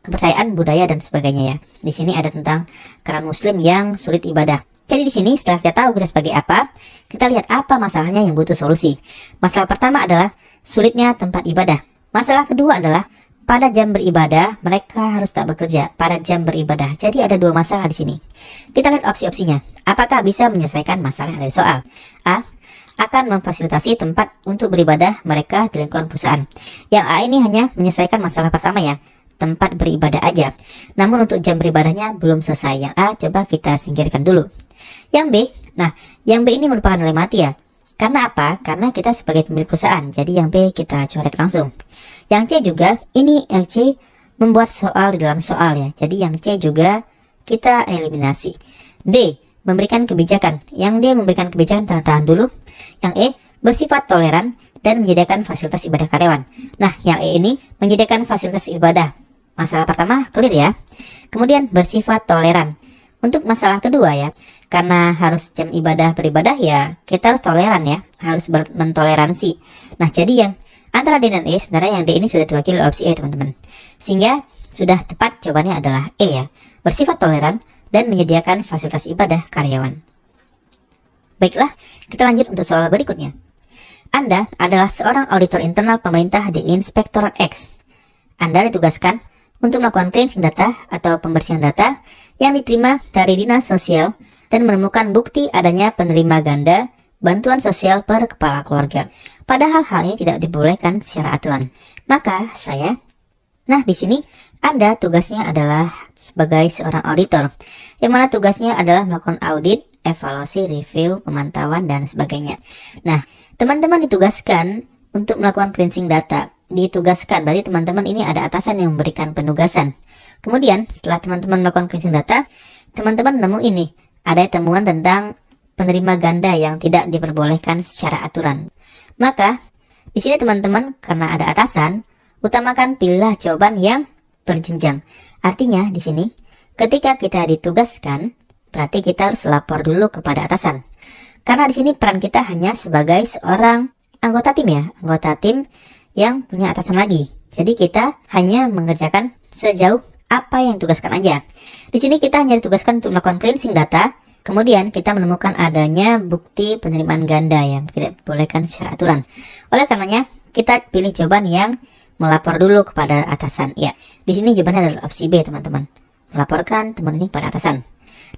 kepercayaan budaya dan sebagainya ya. Di sini ada tentang kalangan muslim yang sulit ibadah. Jadi di sini setelah kita tahu kita sebagai apa, kita lihat apa masalahnya yang butuh solusi. Masalah pertama adalah sulitnya tempat ibadah. Masalah kedua adalah pada jam beribadah mereka harus tak bekerja pada jam beribadah. Jadi ada dua masalah di sini. Kita lihat opsi-opsinya. Apakah bisa menyelesaikan masalah yang ada di soal? A. Akan memfasilitasi tempat untuk beribadah mereka di lingkungan perusahaan. Yang A ini hanya menyelesaikan masalah pertama ya, tempat beribadah aja. Namun untuk jam beribadahnya belum selesai. Yang A coba kita singkirkan dulu. Yang B Nah, yang B ini merupakan nilai mati ya. Karena apa? Karena kita sebagai pemilik perusahaan, jadi yang B kita coret langsung. Yang C juga, ini yang C membuat soal di dalam soal ya. Jadi yang C juga kita eliminasi. D, memberikan kebijakan. Yang D memberikan kebijakan, tahan dulu. Yang E, bersifat toleran dan menyediakan fasilitas ibadah karyawan. Nah, yang E ini menyediakan fasilitas ibadah. Masalah pertama clear ya. Kemudian bersifat toleran. Untuk masalah kedua ya, karena harus jam ibadah beribadah ya, kita harus toleran ya, harus mentoleransi. Nah, jadi yang antara D dan E, sebenarnya yang D ini sudah diwakili oleh opsi E teman-teman. Sehingga sudah tepat jawabannya adalah E ya, bersifat toleran dan menyediakan fasilitas ibadah karyawan. Baiklah, kita lanjut untuk soal berikutnya. Anda adalah seorang auditor internal pemerintah di Inspektorat X. Anda ditugaskan untuk melakukan cleansing data atau pembersihan data yang diterima dari Dinas Sosial dan menemukan bukti adanya penerima ganda bantuan sosial per kepala keluarga. Padahal hal ini tidak dibolehkan secara aturan. Maka nah di sini Anda tugasnya adalah sebagai seorang auditor, yang mana tugasnya adalah melakukan audit, evaluasi, review, pemantauan, dan sebagainya. Nah, teman-teman ditugaskan untuk melakukan cleansing data. Ditugaskan, berarti teman-teman ini ada atasan yang memberikan penugasan. Kemudian setelah teman-teman melakukan cleansing data, teman-teman nemu ini, ada temuan tentang penerima ganda yang tidak diperbolehkan secara aturan. Maka di sini teman-teman, karena ada atasan, utamakan pilihlah jawaban yang berjenjang. Artinya di sini ketika kita ditugaskan, berarti kita harus lapor dulu kepada atasan. Karena di sini peran kita hanya sebagai seorang anggota tim ya, anggota tim yang punya atasan lagi. Jadi kita hanya mengerjakan sejauh apa yang ditugaskan aja. Di sini kita hanya ditugaskan untuk melakukan cleansing data. Kemudian kita menemukan adanya bukti penerimaan ganda yang tidak dibolehkan secara aturan. Oleh karenanya kita pilih jawaban yang melapor dulu kepada atasan. Ya, di sini jawabannya adalah opsi B teman-teman. Melaporkan teman ini kepada atasan.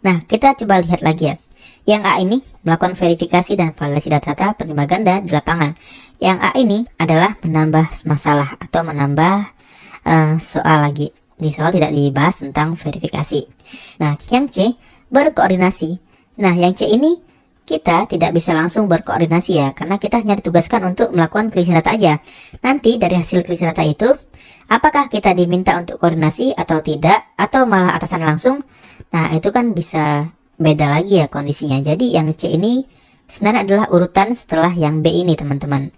Nah, kita coba lihat lagi ya. Yang A ini melakukan verifikasi dan validasi data-data penerima ganda di lapangan. Yang A ini adalah menambah masalah atau menambah soal lagi. Di soal tidak dibahas tentang verifikasi. Nah, yang C berkoordinasi. Nah, yang C ini kita tidak bisa langsung berkoordinasi ya, karena kita hanya ditugaskan untuk melakukan cleansing data aja. Nanti dari hasil cleansing data itu, apakah kita diminta untuk koordinasi atau tidak, atau malah atasan langsung. Nah, itu kan bisa beda lagi ya kondisinya. Jadi yang C ini sebenarnya adalah urutan setelah yang B ini teman-teman.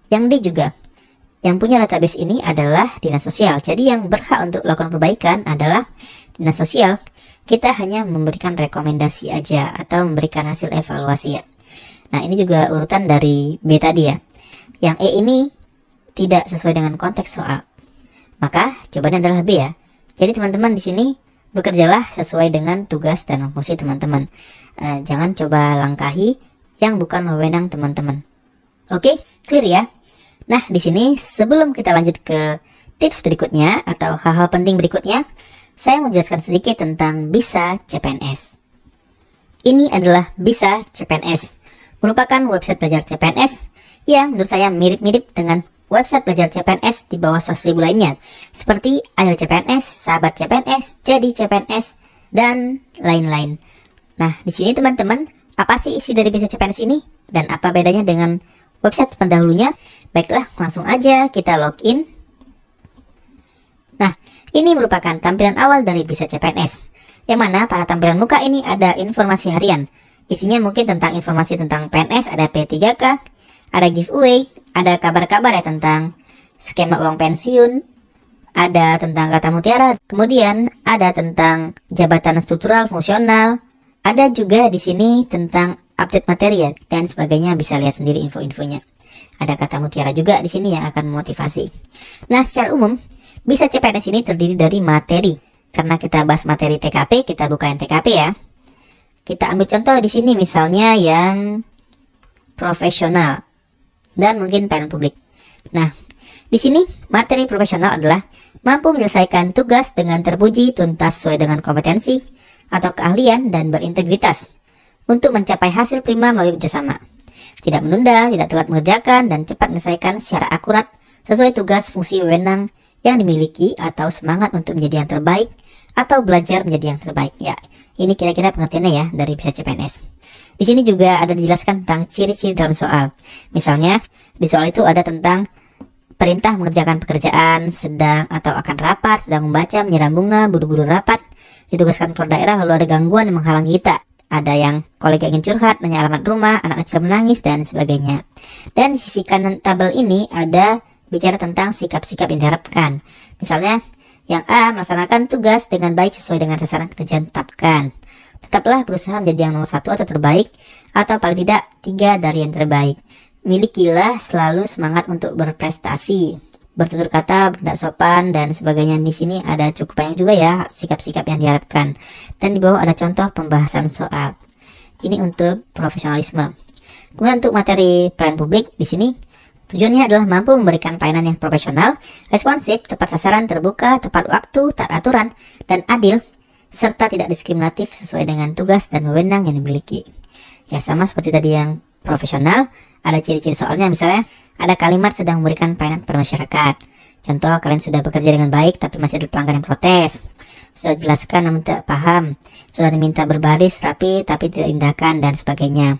Yang D juga, yang punya database ini adalah Dinas Sosial. Jadi yang berhak untuk melakukan perbaikan adalah Dinas Sosial. Kita hanya memberikan rekomendasi aja atau memberikan hasil evaluasi ya. Nah, ini juga urutan dari B tadi ya. Yang E ini tidak sesuai dengan konteks soal. Maka jawabannya adalah B ya. Jadi teman-teman di sini bekerjalah sesuai dengan tugas dan fungsi teman-teman. Jangan coba langkahi yang bukan wewenang teman-teman. Oke, clear ya? Nah, di sini sebelum kita lanjut ke tips berikutnya atau hal-hal penting berikutnya, saya mau jelaskan sedikit tentang BISA CPNS. Ini adalah BISA CPNS, merupakan website belajar CPNS yang menurut saya mirip-mirip dengan website belajar CPNS di bawah 100.000 lainnya, seperti Ayo CPNS, Sahabat CPNS, Jadi CPNS, dan lain-lain. Nah, di sini teman-teman, apa sih isi dari BISA CPNS ini? Dan apa bedanya dengan website pendahulunya? Baiklah, langsung aja kita login. Nah, ini merupakan tampilan awal dari BISA CPNS, yang mana pada tampilan muka ini ada informasi harian. Isinya mungkin tentang informasi tentang PNS, ada P3K, ada giveaway, ada kabar-kabar ya tentang skema uang pensiun, ada tentang kata mutiara, kemudian ada tentang jabatan struktural fungsional, ada juga di sini tentang update materi ya, dan sebagainya, bisa lihat sendiri info-infonya. Ada kata mutiara juga di sini yang akan memotivasi. Nah, secara umum BISA CPNS ini terdiri dari materi. Karena kita bahas materi TKP, kita buka yang TKP ya. Kita ambil contoh di sini misalnya yang profesional dan mungkin pelayanan publik. Nah, di sini materi profesional adalah mampu menyelesaikan tugas dengan terpuji, tuntas sesuai dengan kompetensi atau keahlian dan berintegritas untuk mencapai hasil prima melalui kerjasama. Tidak menunda, tidak telat mengerjakan, dan cepat menyelesaikan secara akurat sesuai tugas fungsi wewenang yang dimiliki atau semangat untuk menjadi yang terbaik atau belajar menjadi yang terbaik. Ya, ini kira-kira pengertiannya ya dari bisa CPNS. Di sini juga ada dijelaskan tentang ciri-ciri dalam soal. Misalnya, di soal itu ada tentang perintah mengerjakan pekerjaan, sedang atau akan rapat, sedang membaca, menyiram bunga, buru-buru rapat, ditugaskan keluar daerah, lalu ada gangguan yang menghalangi kita. Ada yang kolega ingin curhat, nanya alamat rumah, anak kecil menangis, dan sebagainya. Dan di sisi kanan tabel ini ada bicara tentang sikap-sikap yang diharapkan. Misalnya, yang A, melaksanakan tugas dengan baik sesuai dengan sasaran kerja yang ditetapkan. Tetaplah berusaha menjadi yang nomor 1 atau terbaik, atau paling tidak 3 dari yang terbaik. Milikilah selalu semangat untuk berprestasi. Bertutur kata, tidak sopan, dan sebagainya. Di sini ada cukup banyak juga ya sikap-sikap yang diharapkan. Dan di bawah ada contoh pembahasan soal. Ini untuk profesionalisme. Kemudian untuk materi pelayanan publik di sini tujuannya adalah mampu memberikan pelayanan yang profesional, responsif, tepat sasaran, terbuka, tepat waktu, taat aturan, dan adil, serta tidak diskriminatif sesuai dengan tugas dan wewenang yang dimiliki. Ya, sama seperti tadi yang profesional, ada ciri-ciri soalnya, misalnya ada kalimat sedang memberikan pelayanan kepada masyarakat. Contoh, kalian sudah bekerja dengan baik tapi masih ada pelanggan yang protes. Sudah jelaskan namun tidak paham. Sudah diminta berbaris rapi tapi tidak diindahkan, dan sebagainya.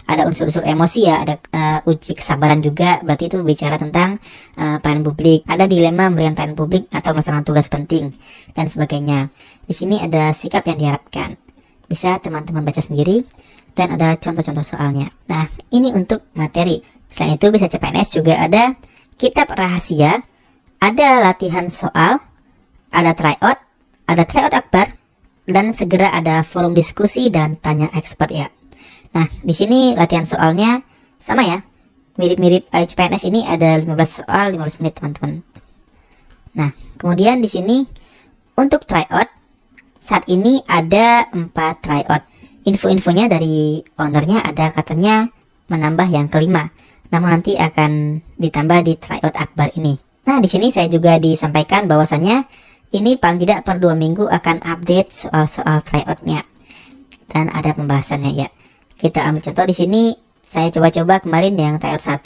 Ada unsur-unsur emosi ya, ada uji kesabaran juga, berarti itu bicara tentang pelayanan publik. Ada dilema memberikan pelayanan publik atau melaksanakan tugas penting, dan sebagainya. Di sini ada sikap yang diharapkan. Bisa teman-teman baca sendiri, dan ada contoh-contoh soalnya. Nah, ini untuk materi. Selain itu bisa CPNS juga ada kitab rahasia, ada latihan soal, ada tryout akbar, dan segera ada forum diskusi dan tanya expert ya. Nah, di sini latihan soalnya sama ya, mirip-mirip CPNS. Ini ada 15 soal, 15 menit teman-teman. Nah, kemudian di sini untuk tryout, saat ini ada 4 tryout. Info-infonya dari ownernya ada katanya menambah yang kelima, namun nanti akan ditambah di tryout akbar ini. Nah, di sini saya juga disampaikan bahwasannya ini paling tidak per 2 minggu akan update soal-soal tryoutnya, dan ada pembahasannya ya. Kita ambil contoh di sini, saya coba-coba kemarin yang tryout 1.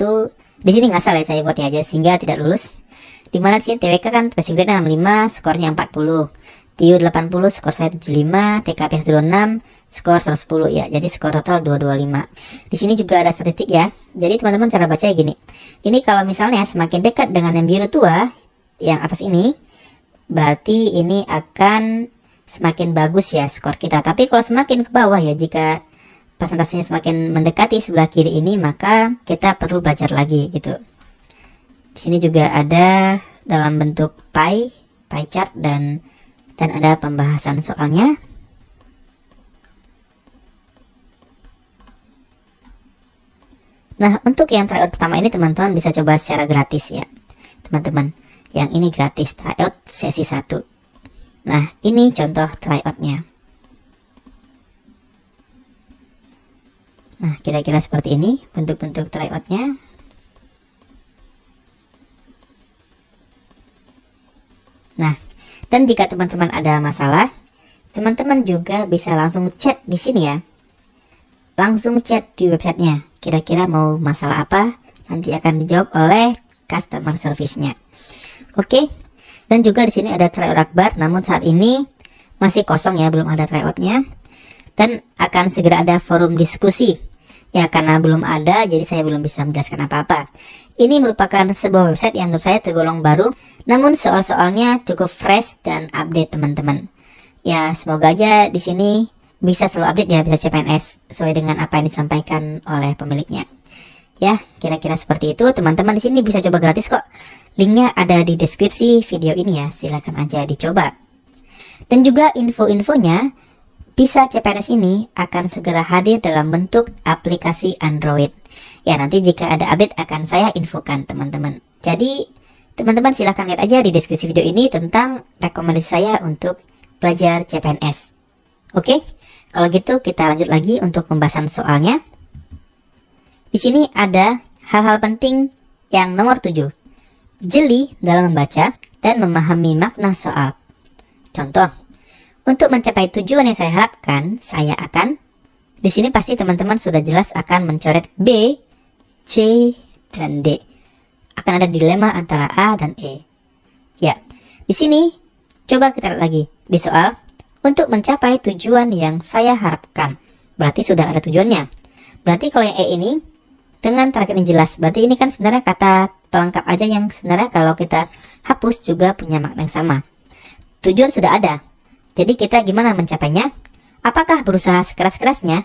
Di sini ngasal ya saya buatnya aja sehingga tidak lulus. Dimana di sini TWK kan passing grade 65, skornya 40. TIU 80, skor saya 75, TKP 126, skor 110 ya. Jadi skor total 225. Di sini juga ada statistik ya. Jadi teman-teman cara bacanya gini. Ini kalau misalnya semakin dekat dengan yang biru tua, yang atas ini, berarti ini akan semakin bagus ya skor kita. Tapi kalau semakin ke bawah ya, jika persentasenya semakin mendekati sebelah kiri ini, maka kita perlu belajar lagi gitu. Di sini juga ada dalam bentuk pie chart dan ada pembahasan soalnya. Nah, untuk yang tryout pertama ini teman-teman bisa coba secara gratis ya teman-teman. Yang ini gratis, tryout sesi 1. Nah, ini contoh tryoutnya. Nah, kira-kira seperti ini bentuk-bentuk tryoutnya. Nah, dan jika teman-teman ada masalah, teman-teman juga bisa langsung chat di sini ya. Langsung chat di websitenya. Kira-kira mau masalah apa, nanti akan dijawab oleh customer service-nya. Oke. Dan juga di sini ada tryout akbar, namun saat ini masih kosong ya, belum ada tryoutnya. Dan akan segera ada forum diskusi. Ya, karena belum ada, jadi saya belum bisa menjelaskan apa-apa. Ini merupakan sebuah website yang menurut saya tergolong baru, namun soal-soalnya cukup fresh dan update teman-teman. Ya, semoga aja di sini bisa selalu update ya, bisa CPNS sesuai dengan apa yang disampaikan oleh pemiliknya. Ya, kira-kira seperti itu. Teman-teman di sini bisa coba gratis kok. Linknya ada di deskripsi video ini ya, silakan aja dicoba. Dan juga info-infonya, bisa CPNS ini akan segera hadir dalam bentuk aplikasi Android. Ya, nanti jika ada update akan saya infokan teman-teman. Jadi, teman-teman silahkan lihat aja di deskripsi video ini tentang rekomendasi saya untuk belajar CPNS. Oke, kalau gitu kita lanjut lagi untuk pembahasan soalnya. Di sini ada hal-hal penting yang nomor 7. Jeli dalam membaca dan memahami makna soal. Contoh, untuk mencapai tujuan yang saya harapkan, saya akan, di sini pasti teman-teman sudah jelas akan mencoret B, C, dan D. Akan ada dilema antara A dan E. Ya, di sini coba kita lihat lagi di soal untuk mencapai tujuan yang saya harapkan. Berarti sudah ada tujuannya. Berarti kalau yang E ini dengan target yang jelas, berarti ini kan sebenarnya kata pelengkap aja yang sebenarnya kalau kita hapus juga punya makna yang sama. Tujuan sudah ada. Jadi kita gimana mencapainya? Apakah berusaha sekeras-kerasnya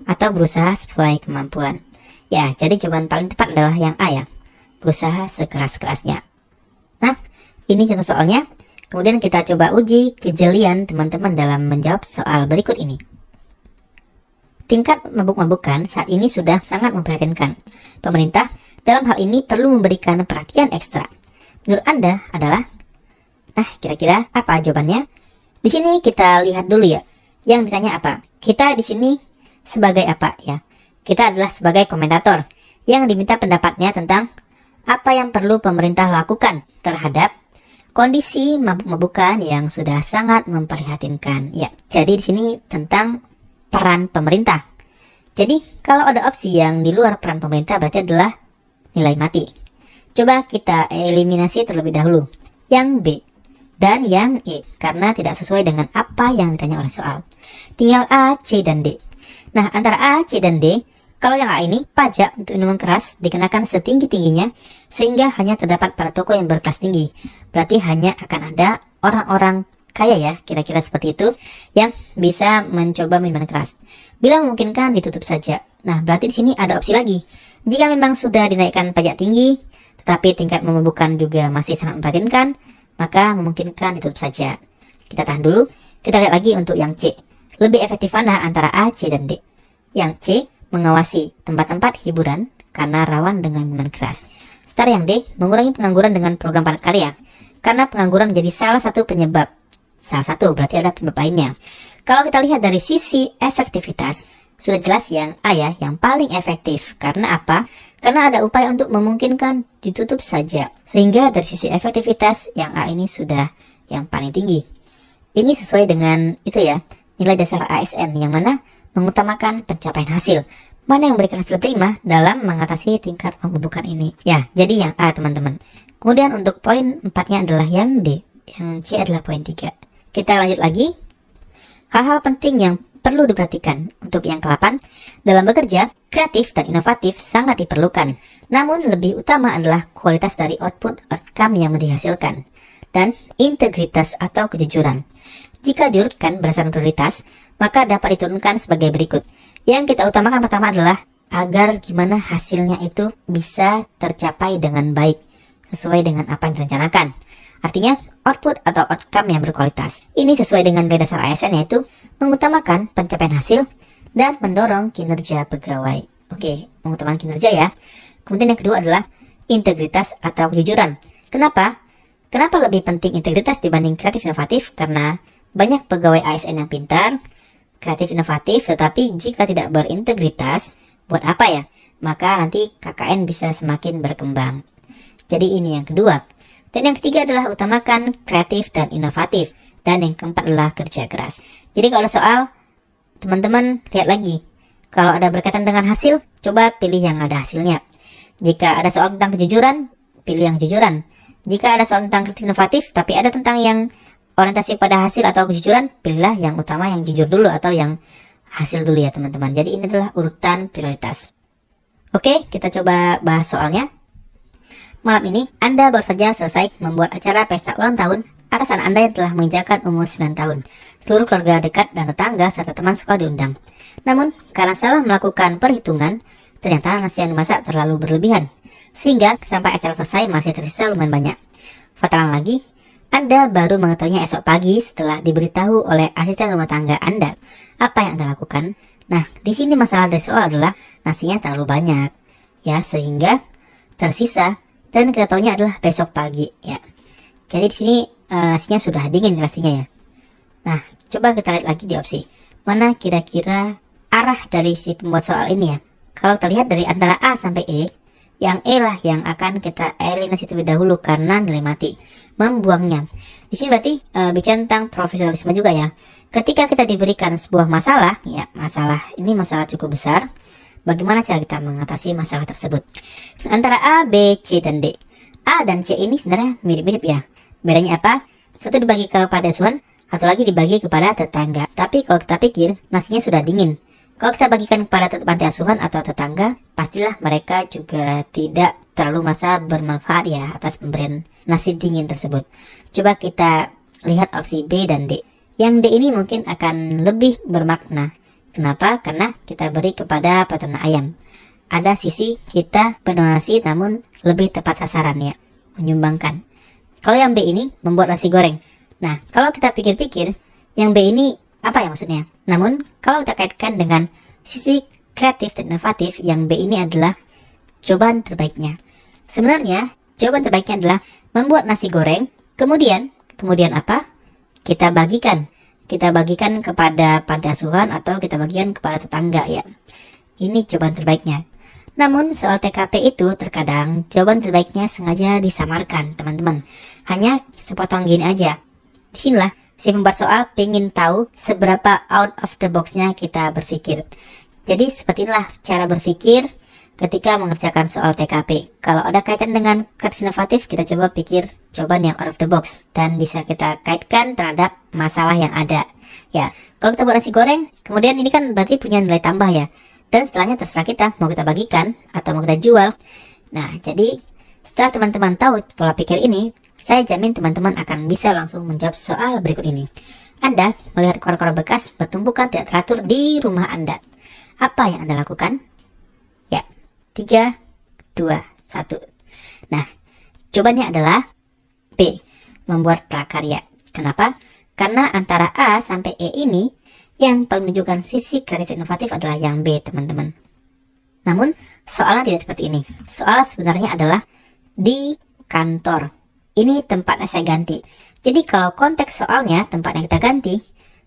atau berusaha sesuai kemampuan? Ya, jadi jawaban paling tepat adalah yang A ya. Berusaha sekeras-kerasnya. Nah, ini contoh soalnya. Kemudian kita coba uji kejelian teman-teman dalam menjawab soal berikut ini. Tingkat mabuk-mabukan saat ini sudah sangat memprihatinkan. Pemerintah dalam hal ini perlu memberikan perhatian ekstra. Menurut Anda adalah? Nah, kira-kira apa jawabannya? Di sini kita lihat dulu ya. Yang ditanya apa? Kita di sini sebagai apa ya? Kita adalah sebagai komentator yang diminta pendapatnya tentang apa yang perlu pemerintah lakukan terhadap kondisi mabuk-mabukan yang sudah sangat memprihatinkan. Ya, jadi di sini tentang peran pemerintah. Jadi kalau ada opsi yang di luar peran pemerintah berarti adalah nilai mati. Coba kita eliminasi terlebih dahulu. Yang B dan yang E karena tidak sesuai dengan apa yang ditanya oleh soal. Tinggal A, C, dan D. Nah, antara A, C, dan D, kalau yang A ini, pajak untuk minuman keras dikenakan setinggi-tingginya sehingga hanya terdapat pada toko yang berkelas tinggi. Berarti hanya akan ada orang-orang kaya ya, kira-kira seperti itu, yang bisa mencoba minuman keras. Bila memungkinkan ditutup saja. Nah, berarti di sini ada opsi lagi. Jika memang sudah dinaikkan pajak tinggi, tetapi tingkat memabukkan juga masih sangat memprihatinkan, maka memungkinkan ditutup saja. Kita tahan dulu, kita lihat lagi untuk yang C. Lebih efektif mana antara A, C, dan D? Yang C, mengawasi tempat-tempat hiburan karena rawan dengan minuman keras. Sementara yang D, mengurangi pengangguran dengan program padat karya karena pengangguran menjadi salah satu penyebab. Salah satu berarti ada penyebab lainnya. Kalau kita lihat dari sisi efektivitas, sudah jelas yang A ya, yang paling efektif. Karena apa? Karena ada upaya untuk memungkinkan ditutup saja. Sehingga dari sisi efektivitas yang A ini sudah yang paling tinggi. Ini sesuai dengan itu ya, nilai dasar ASN yang mana mengutamakan pencapaian hasil. Mana yang memberikan hasil prima dalam mengatasi tingkat pembubukan ini. Ya, jadi yang A teman-teman. Kemudian untuk poin 4-nya adalah yang D. Yang C adalah poin 3. Kita lanjut lagi. Hal-hal penting yang perlu diperhatikan. Untuk yang ke-8, dalam bekerja, kreatif dan inovatif sangat diperlukan. Namun lebih utama adalah kualitas dari outcome yang dihasilkan. Dan integritas atau kejujuran. Jika diurutkan berdasarkan prioritas, maka dapat diturunkan sebagai berikut. Yang kita utamakan pertama adalah agar gimana hasilnya itu bisa tercapai dengan baik, sesuai dengan apa yang direncanakan. Artinya, output atau outcome yang berkualitas. Ini sesuai dengan nilai dasar ASN, yaitu mengutamakan pencapaian hasil dan mendorong kinerja pegawai. Oke, mengutamakan kinerja ya. Kemudian yang kedua adalah integritas atau kejujuran. Kenapa? Kenapa lebih penting integritas dibanding kreatif inovatif? Karena banyak pegawai ASN yang pintar, kreatif inovatif, tetapi jika tidak berintegritas, buat apa ya? Maka nanti KKN bisa semakin berkembang. Jadi ini yang kedua. Dan yang ketiga adalah utamakan kreatif dan inovatif. Dan yang keempat adalah kerja keras. Jadi kalau soal, teman-teman lihat lagi. Kalau ada berkaitan dengan hasil, coba pilih yang ada hasilnya. Jika ada soal tentang kejujuran, pilih yang kejujuran. Jika ada soal tentang kreatif inovatif, tapi ada tentang yang orientasi pada hasil atau kejujuran, pilihlah yang utama yang jujur dulu atau yang hasil dulu ya teman-teman. Jadi ini adalah urutan prioritas. Oke, kita coba bahas soalnya. Malam ini, Anda baru saja selesai membuat acara pesta ulang tahun atas anak Anda yang telah menginjakan umur 9 tahun. Seluruh keluarga dekat dan tetangga serta teman sekolah diundang. Namun, karena salah melakukan perhitungan, ternyata nasi yang dimasak terlalu berlebihan. Sehingga sampai acara selesai masih tersisa lumayan banyak. Fatalan lagi, Anda baru mengetahuinya esok pagi setelah diberitahu oleh asisten rumah tangga Anda. Apa yang Anda lakukan? Nah, di sini masalah dari soal adalah nasinya terlalu banyak. Ya, sehingga tersisa. Dan kita tahunya adalah besok pagi ya. Jadi di sini nasinya sudah dingin pastinya ya. Nah, coba kita lihat lagi di opsi. Mana kira-kira arah dari si pembuat soal ini ya. Kalau kita lihat dari antara A sampai E, yang E lah yang akan kita eliminasi terlebih dahulu karena nilai mati. Membuangnya. Di sini berarti bicara tentang profesionalisme juga ya. Ketika kita diberikan sebuah masalah, ya ini masalah cukup besar. Bagaimana cara kita mengatasi masalah tersebut? Antara A, B, C, dan D. A dan C ini sebenarnya mirip-mirip ya. Bedanya apa? Satu dibagi ke panti asuhan, atau lagi dibagi kepada tetangga. Tapi kalau kita pikir, nasinya sudah dingin. Kalau kita bagikan kepada panti asuhan atau tetangga, pastilah mereka juga tidak terlalu merasa bermanfaat ya atas pemberian nasi dingin tersebut. Coba kita lihat opsi B dan D. Yang D ini mungkin akan lebih bermakna. Kenapa? Karena kita beri kepada peternak ayam. Ada sisi kita berdonasi namun lebih tepat sasaran ya, menyumbangkan. Kalau yang B ini membuat nasi goreng. Nah, kalau kita pikir-pikir, yang B ini apa ya maksudnya? Namun, kalau kita kaitkan dengan sisi kreatif dan inovatif, yang B ini adalah jawaban terbaiknya. Sebenarnya, jawaban terbaiknya adalah membuat nasi goreng, kemudian apa? Kita bagikan kepada panti asuhan atau kita bagikan kepada tetangga ya. Ini jawaban terbaiknya. Namun soal TKP itu terkadang jawaban terbaiknya sengaja disamarkan teman-teman. Hanya sepotong gini aja. Disinilah si pembuat soal ingin tahu seberapa out of the box-nya kita berpikir. Jadi seperti inilah cara berpikir ketika mengerjakan soal TKP. Kalau ada kaitan dengan kreatif inovatif, kita coba pikir jawaban yang out of the box dan bisa kita kaitkan terhadap masalah yang ada. Ya, kalau kita buat nasi goreng, kemudian ini kan berarti punya nilai tambah ya. Dan setelahnya terserah kita mau kita bagikan atau mau kita jual. Nah, jadi setelah teman-teman tahu pola pikir ini, saya jamin teman-teman akan bisa langsung menjawab soal berikut ini. Anda melihat koran-koran bekas bertumpukan tidak teratur di rumah Anda. Apa yang Anda lakukan? Ya, 3, 2, 1. Nah, jawabannya adalah B, membuat prakarya. Kenapa? Karena antara A sampai E ini yang paling menunjukkan sisi kreatif inovatif adalah yang B, teman-teman. Namun, soalnya tidak seperti ini. Soal sebenarnya adalah di kantor. Ini tempatnya saya ganti. Jadi kalau konteks soalnya tempatnya kita ganti,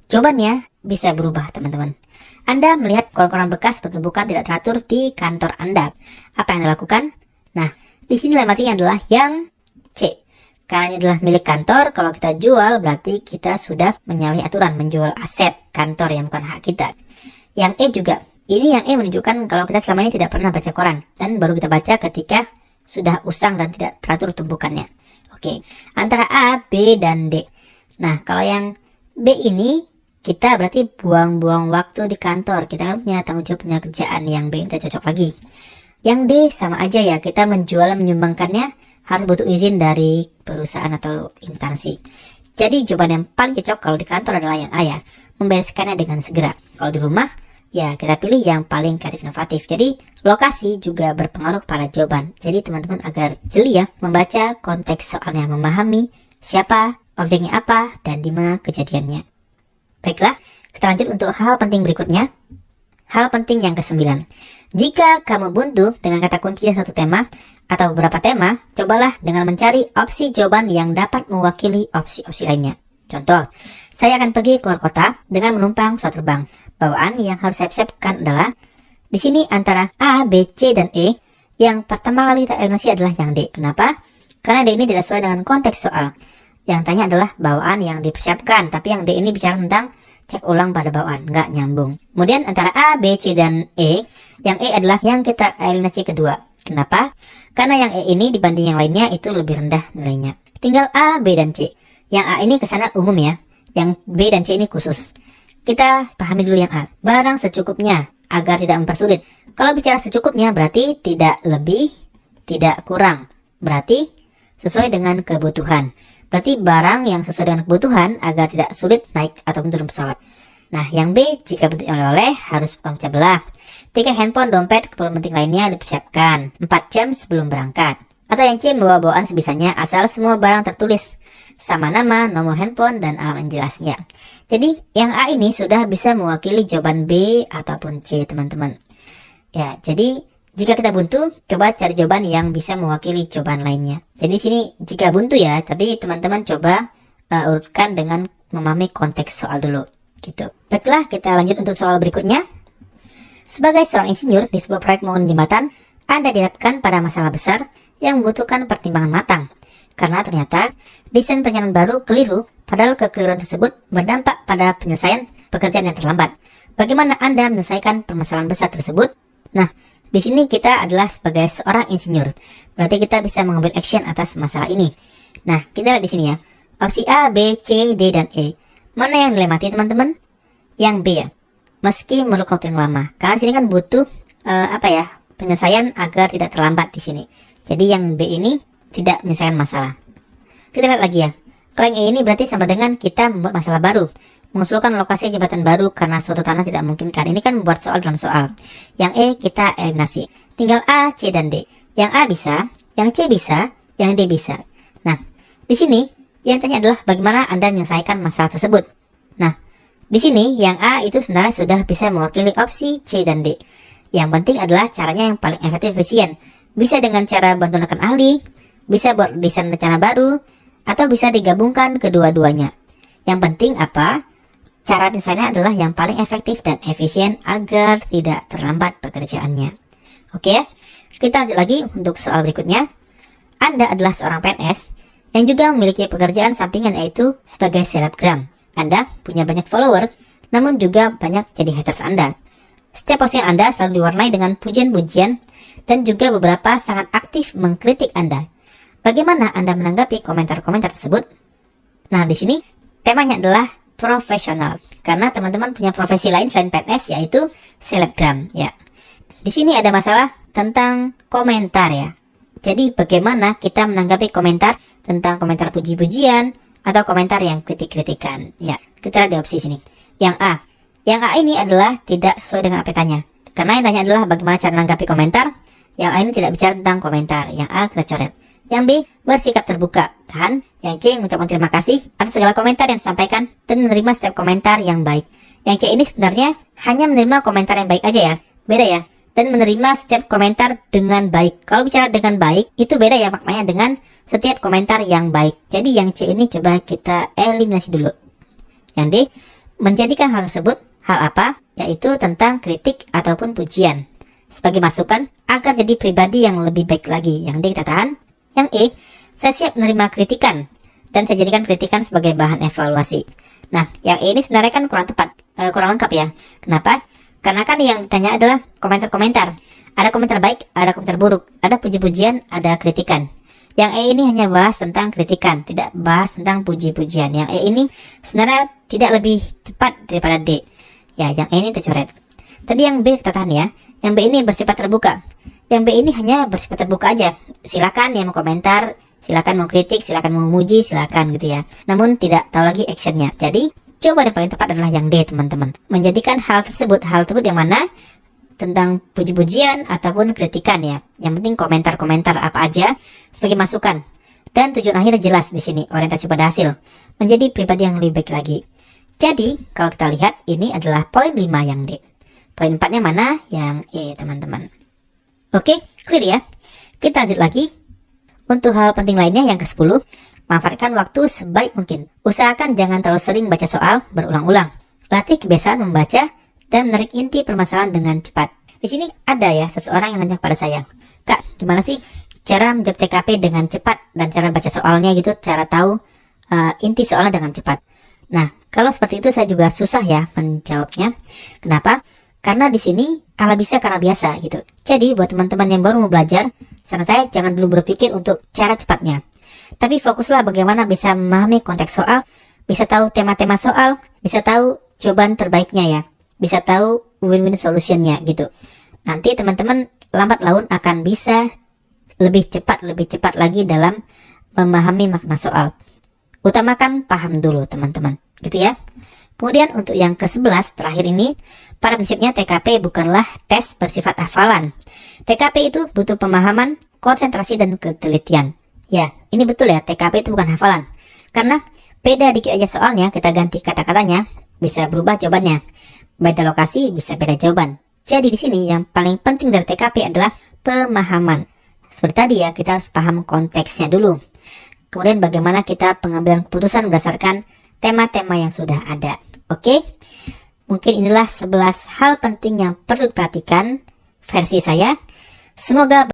jawabannya bisa berubah, teman-teman. Anda melihat koran-koran bekas bertumpukan tidak teratur di kantor Anda. Apa yang Anda lakukan? Nah, di sini lematinya adalah yang C. Karena ini adalah milik kantor, kalau kita jual berarti kita sudah menyalahi aturan menjual aset kantor yang bukan hak kita. Yang E juga. Ini yang E menunjukkan kalau kita selama ini tidak pernah baca koran dan baru kita baca ketika sudah usang dan tidak teratur tumpukannya. Oke, antara A, B, dan D. Nah, kalau yang B ini kita berarti buang-buang waktu di kantor. Kita kan punya tanggung jawab, punya kerjaan. Yang B kita cocok lagi. Yang D sama aja ya, kita menjual menyumbangkannya harus butuh izin dari perusahaan atau instansi. Jadi jawaban yang paling cocok kalau di kantor adalah yang A ya, membereskannya dengan segera. Kalau di rumah, ya kita pilih yang paling kreatif inovatif. Jadi lokasi juga berpengaruh pada jawaban. Jadi teman-teman agar jeli ya membaca konteks soalnya, memahami siapa, objeknya apa, dan di mana kejadiannya. Baiklah, kita lanjut untuk hal penting berikutnya. Hal penting yang ke-9. Jika kamu buntu dengan kata kunci satu tema atau beberapa tema, cobalah dengan mencari opsi jawaban yang dapat mewakili opsi-opsi lainnya. Contoh, saya akan pergi keluar kota dengan menumpang pesawat terbang. Bawaan yang harus saya siapkan adalah di sini antara A, B, C, dan E. Yang pertama kali kita eliminasi adalah yang D. Kenapa? Karena D ini tidak sesuai dengan konteks soal. Yang tanya adalah bawaan yang dipersiapkan, tapi yang D ini bicara tentang cek ulang pada bawaan, nggak nyambung. Kemudian antara A, B, C, dan E, yang E adalah yang kita eliminasi kedua. Kenapa? Karena yang E ini dibanding yang lainnya itu lebih rendah nilainya. Tinggal A, B, dan C. Yang A ini kesana umum ya, yang B dan C ini khusus. Kita pahami dulu yang A. Barang secukupnya agar tidak mempersulit. Kalau bicara secukupnya berarti tidak lebih, tidak kurang. Berarti sesuai dengan kebutuhan. Berarti barang yang sesuai dengan kebutuhan agar tidak sulit naik ataupun turun pesawat. Nah, yang B, jika bentuknya oleh-oleh harus bukan pecah belah. Tiket handphone, dompet, keperluan penting lainnya dipersiapkan 4 jam sebelum berangkat. Atau yang C, membawa bawaan sebisanya asal semua barang tertulis sama nama, nomor handphone, dan alamat jelasnya. Jadi, yang A ini sudah bisa mewakili jawaban B ataupun C, teman-teman. Ya, jadi jika kita buntu, coba cari jawaban yang bisa mewakili jawaban lainnya. Jadi sini jika buntu ya, tapi teman-teman coba urutkan dengan memahami konteks soal dulu. Gitu. Baiklah, kita lanjut untuk soal berikutnya. Sebagai seorang insinyur di sebuah proyek membangun jembatan, Anda dihadapkan pada masalah besar yang membutuhkan pertimbangan matang. Karena ternyata desain perencanaan baru keliru, padahal kekeliruan tersebut berdampak pada penyelesaian pekerjaan yang terlambat. Bagaimana Anda menyelesaikan permasalahan besar tersebut? Nah, di sini kita adalah sebagai seorang insinyur. Berarti kita bisa mengambil action atas masalah ini. Nah, kita lihat di sini ya. Opsi A, B, C, D, dan E. Mana yang dilewati teman-teman? Yang B ya. Meski memerlukan waktu yang lama. Karena sini kan butuh penyelesaian agar tidak terlambat di sini. Jadi yang B ini tidak menyelesaikan masalah. Kita lihat lagi ya. Kalau yang E ini berarti sama dengan kita membuat masalah baru. Mengusulkan lokasi jembatan baru karena suatu tanah tidak memungkinkan. Ini kan membuat soal dalam soal. Yang E kita eliminasi. Tinggal A, C, dan D. Yang A bisa, yang C bisa, yang D bisa. Nah, di sini yang tanya adalah bagaimana Anda menyelesaikan masalah tersebut. Nah, di sini yang A itu sebenarnya sudah bisa mewakili opsi C dan D. Yang penting adalah caranya yang paling efektif efisien. Bisa dengan cara bantu rekan ahli, bisa buat desain rencana baru, atau bisa digabungkan kedua-duanya. Yang penting apa? Cara desainnya adalah yang paling efektif dan efisien agar tidak terlambat pekerjaannya. Oke ya? Kita lanjut lagi untuk soal berikutnya. Anda adalah seorang PNS yang juga memiliki pekerjaan sampingan yaitu sebagai selebgram. Anda punya banyak follower, namun juga banyak jadi haters Anda. Setiap postingan Anda selalu diwarnai dengan pujian-pujian dan juga beberapa sangat aktif mengkritik Anda. Bagaimana Anda menanggapi komentar-komentar tersebut? Nah, di sini temanya adalah profesional, karena teman-teman punya profesi lain selain PNS yaitu selebgram ya. Di sini ada masalah tentang komentar ya. Jadi bagaimana kita menanggapi komentar tentang komentar puji-pujian atau komentar yang kritik-kritikan. Ya, kita lihat di opsi sini. Yang A. Yang A ini adalah tidak sesuai dengan apa yang tanya. Karena yang tanya adalah bagaimana cara menanggapi komentar. Yang A ini tidak bicara tentang komentar. Yang A kita coret. Yang B bersikap terbuka. Tahan. Yang C mengucapkan terima kasih atas segala komentar yang disampaikan dan menerima setiap komentar yang baik. Yang C ini sebenarnya hanya menerima komentar yang baik aja ya. Beda ya. Dan menerima setiap komentar dengan baik. Kalau bicara dengan baik, itu beda ya maknanya dengan setiap komentar yang baik. Jadi yang C ini coba kita eliminasi dulu. Yang D, menjadikan hal tersebut, hal apa? Yaitu tentang kritik ataupun pujian. Sebagai masukan, agar jadi pribadi yang lebih baik lagi. Yang D kita tahan. Yang E, saya siap menerima kritikan. Dan saya jadikan kritikan sebagai bahan evaluasi. Nah, yang E ini sebenarnya kan kurang tepat, kurang lengkap ya. Kenapa? Karena kan yang ditanya adalah komentar-komentar. Ada komentar baik, ada komentar buruk, ada puji-pujian, ada kritikan. Yang E ini hanya bahas tentang kritikan, tidak bahas tentang puji-pujian. Yang E ini sebenarnya tidak lebih cepat daripada D. Ya, yang E ini tercoret. Tadi yang B kita tahan ya. Yang B ini bersifat terbuka. Yang B ini hanya bersifat terbuka aja. Silakan yang mau komentar, silakan mau kritik, silakan mau memuji, silakan gitu ya. Namun tidak tahu lagi actionnya. Jadi jawaban yang paling tepat adalah yang D teman-teman. Menjadikan hal tersebut yang mana tentang puji-pujian ataupun kritikan ya. Yang penting komentar-komentar apa aja sebagai masukan. Dan tujuan akhir jelas di sini, orientasi pada hasil. Menjadi pribadi yang lebih baik lagi. Jadi kalau kita lihat ini adalah poin 5 yang D. Poin 4-nya mana? Yang E teman-teman. Oke, clear ya. Kita lanjut lagi. Untuk hal penting lainnya yang ke-10. Manfaatkan waktu sebaik mungkin. Usahakan jangan terlalu sering baca soal berulang-ulang. Latih kebiasaan membaca dan menarik inti permasalahan dengan cepat. Di sini ada ya seseorang yang nanya kepada saya, Kak, gimana sih cara menjawab TKP dengan cepat dan cara baca soalnya gitu, cara tahu inti soalnya dengan cepat. Nah, kalau seperti itu saya juga susah ya menjawabnya. Kenapa? Karena di sini ala bisa karena biasa gitu. Jadi buat teman-teman yang baru mau belajar, saran saya jangan dulu berpikir untuk cara cepatnya. Tapi fokuslah bagaimana bisa memahami konteks soal, bisa tahu tema-tema soal, bisa tahu jawaban terbaiknya ya, bisa tahu win-win solutionnya gitu. Nanti teman-teman lambat laun akan bisa lebih cepat lagi dalam memahami makna soal. Utamakan paham dulu teman-teman, gitu ya. Kemudian untuk yang ke-11 terakhir ini, pada prinsipnya TKP bukanlah tes bersifat hafalan. TKP itu butuh pemahaman, konsentrasi, dan ketelitian. Ya, ini betul ya, TKP itu bukan hafalan. Karena beda dikit aja soalnya, kita ganti kata-katanya, bisa berubah jawabannya. Beda lokasi, bisa beda jawaban. Jadi di sini yang paling penting dari TKP adalah pemahaman. Seperti tadi ya, kita harus paham konteksnya dulu. Kemudian bagaimana kita pengambilan keputusan berdasarkan tema-tema yang sudah ada. Oke? Mungkin inilah 11 hal penting yang perlu diperhatikan versi saya. Semoga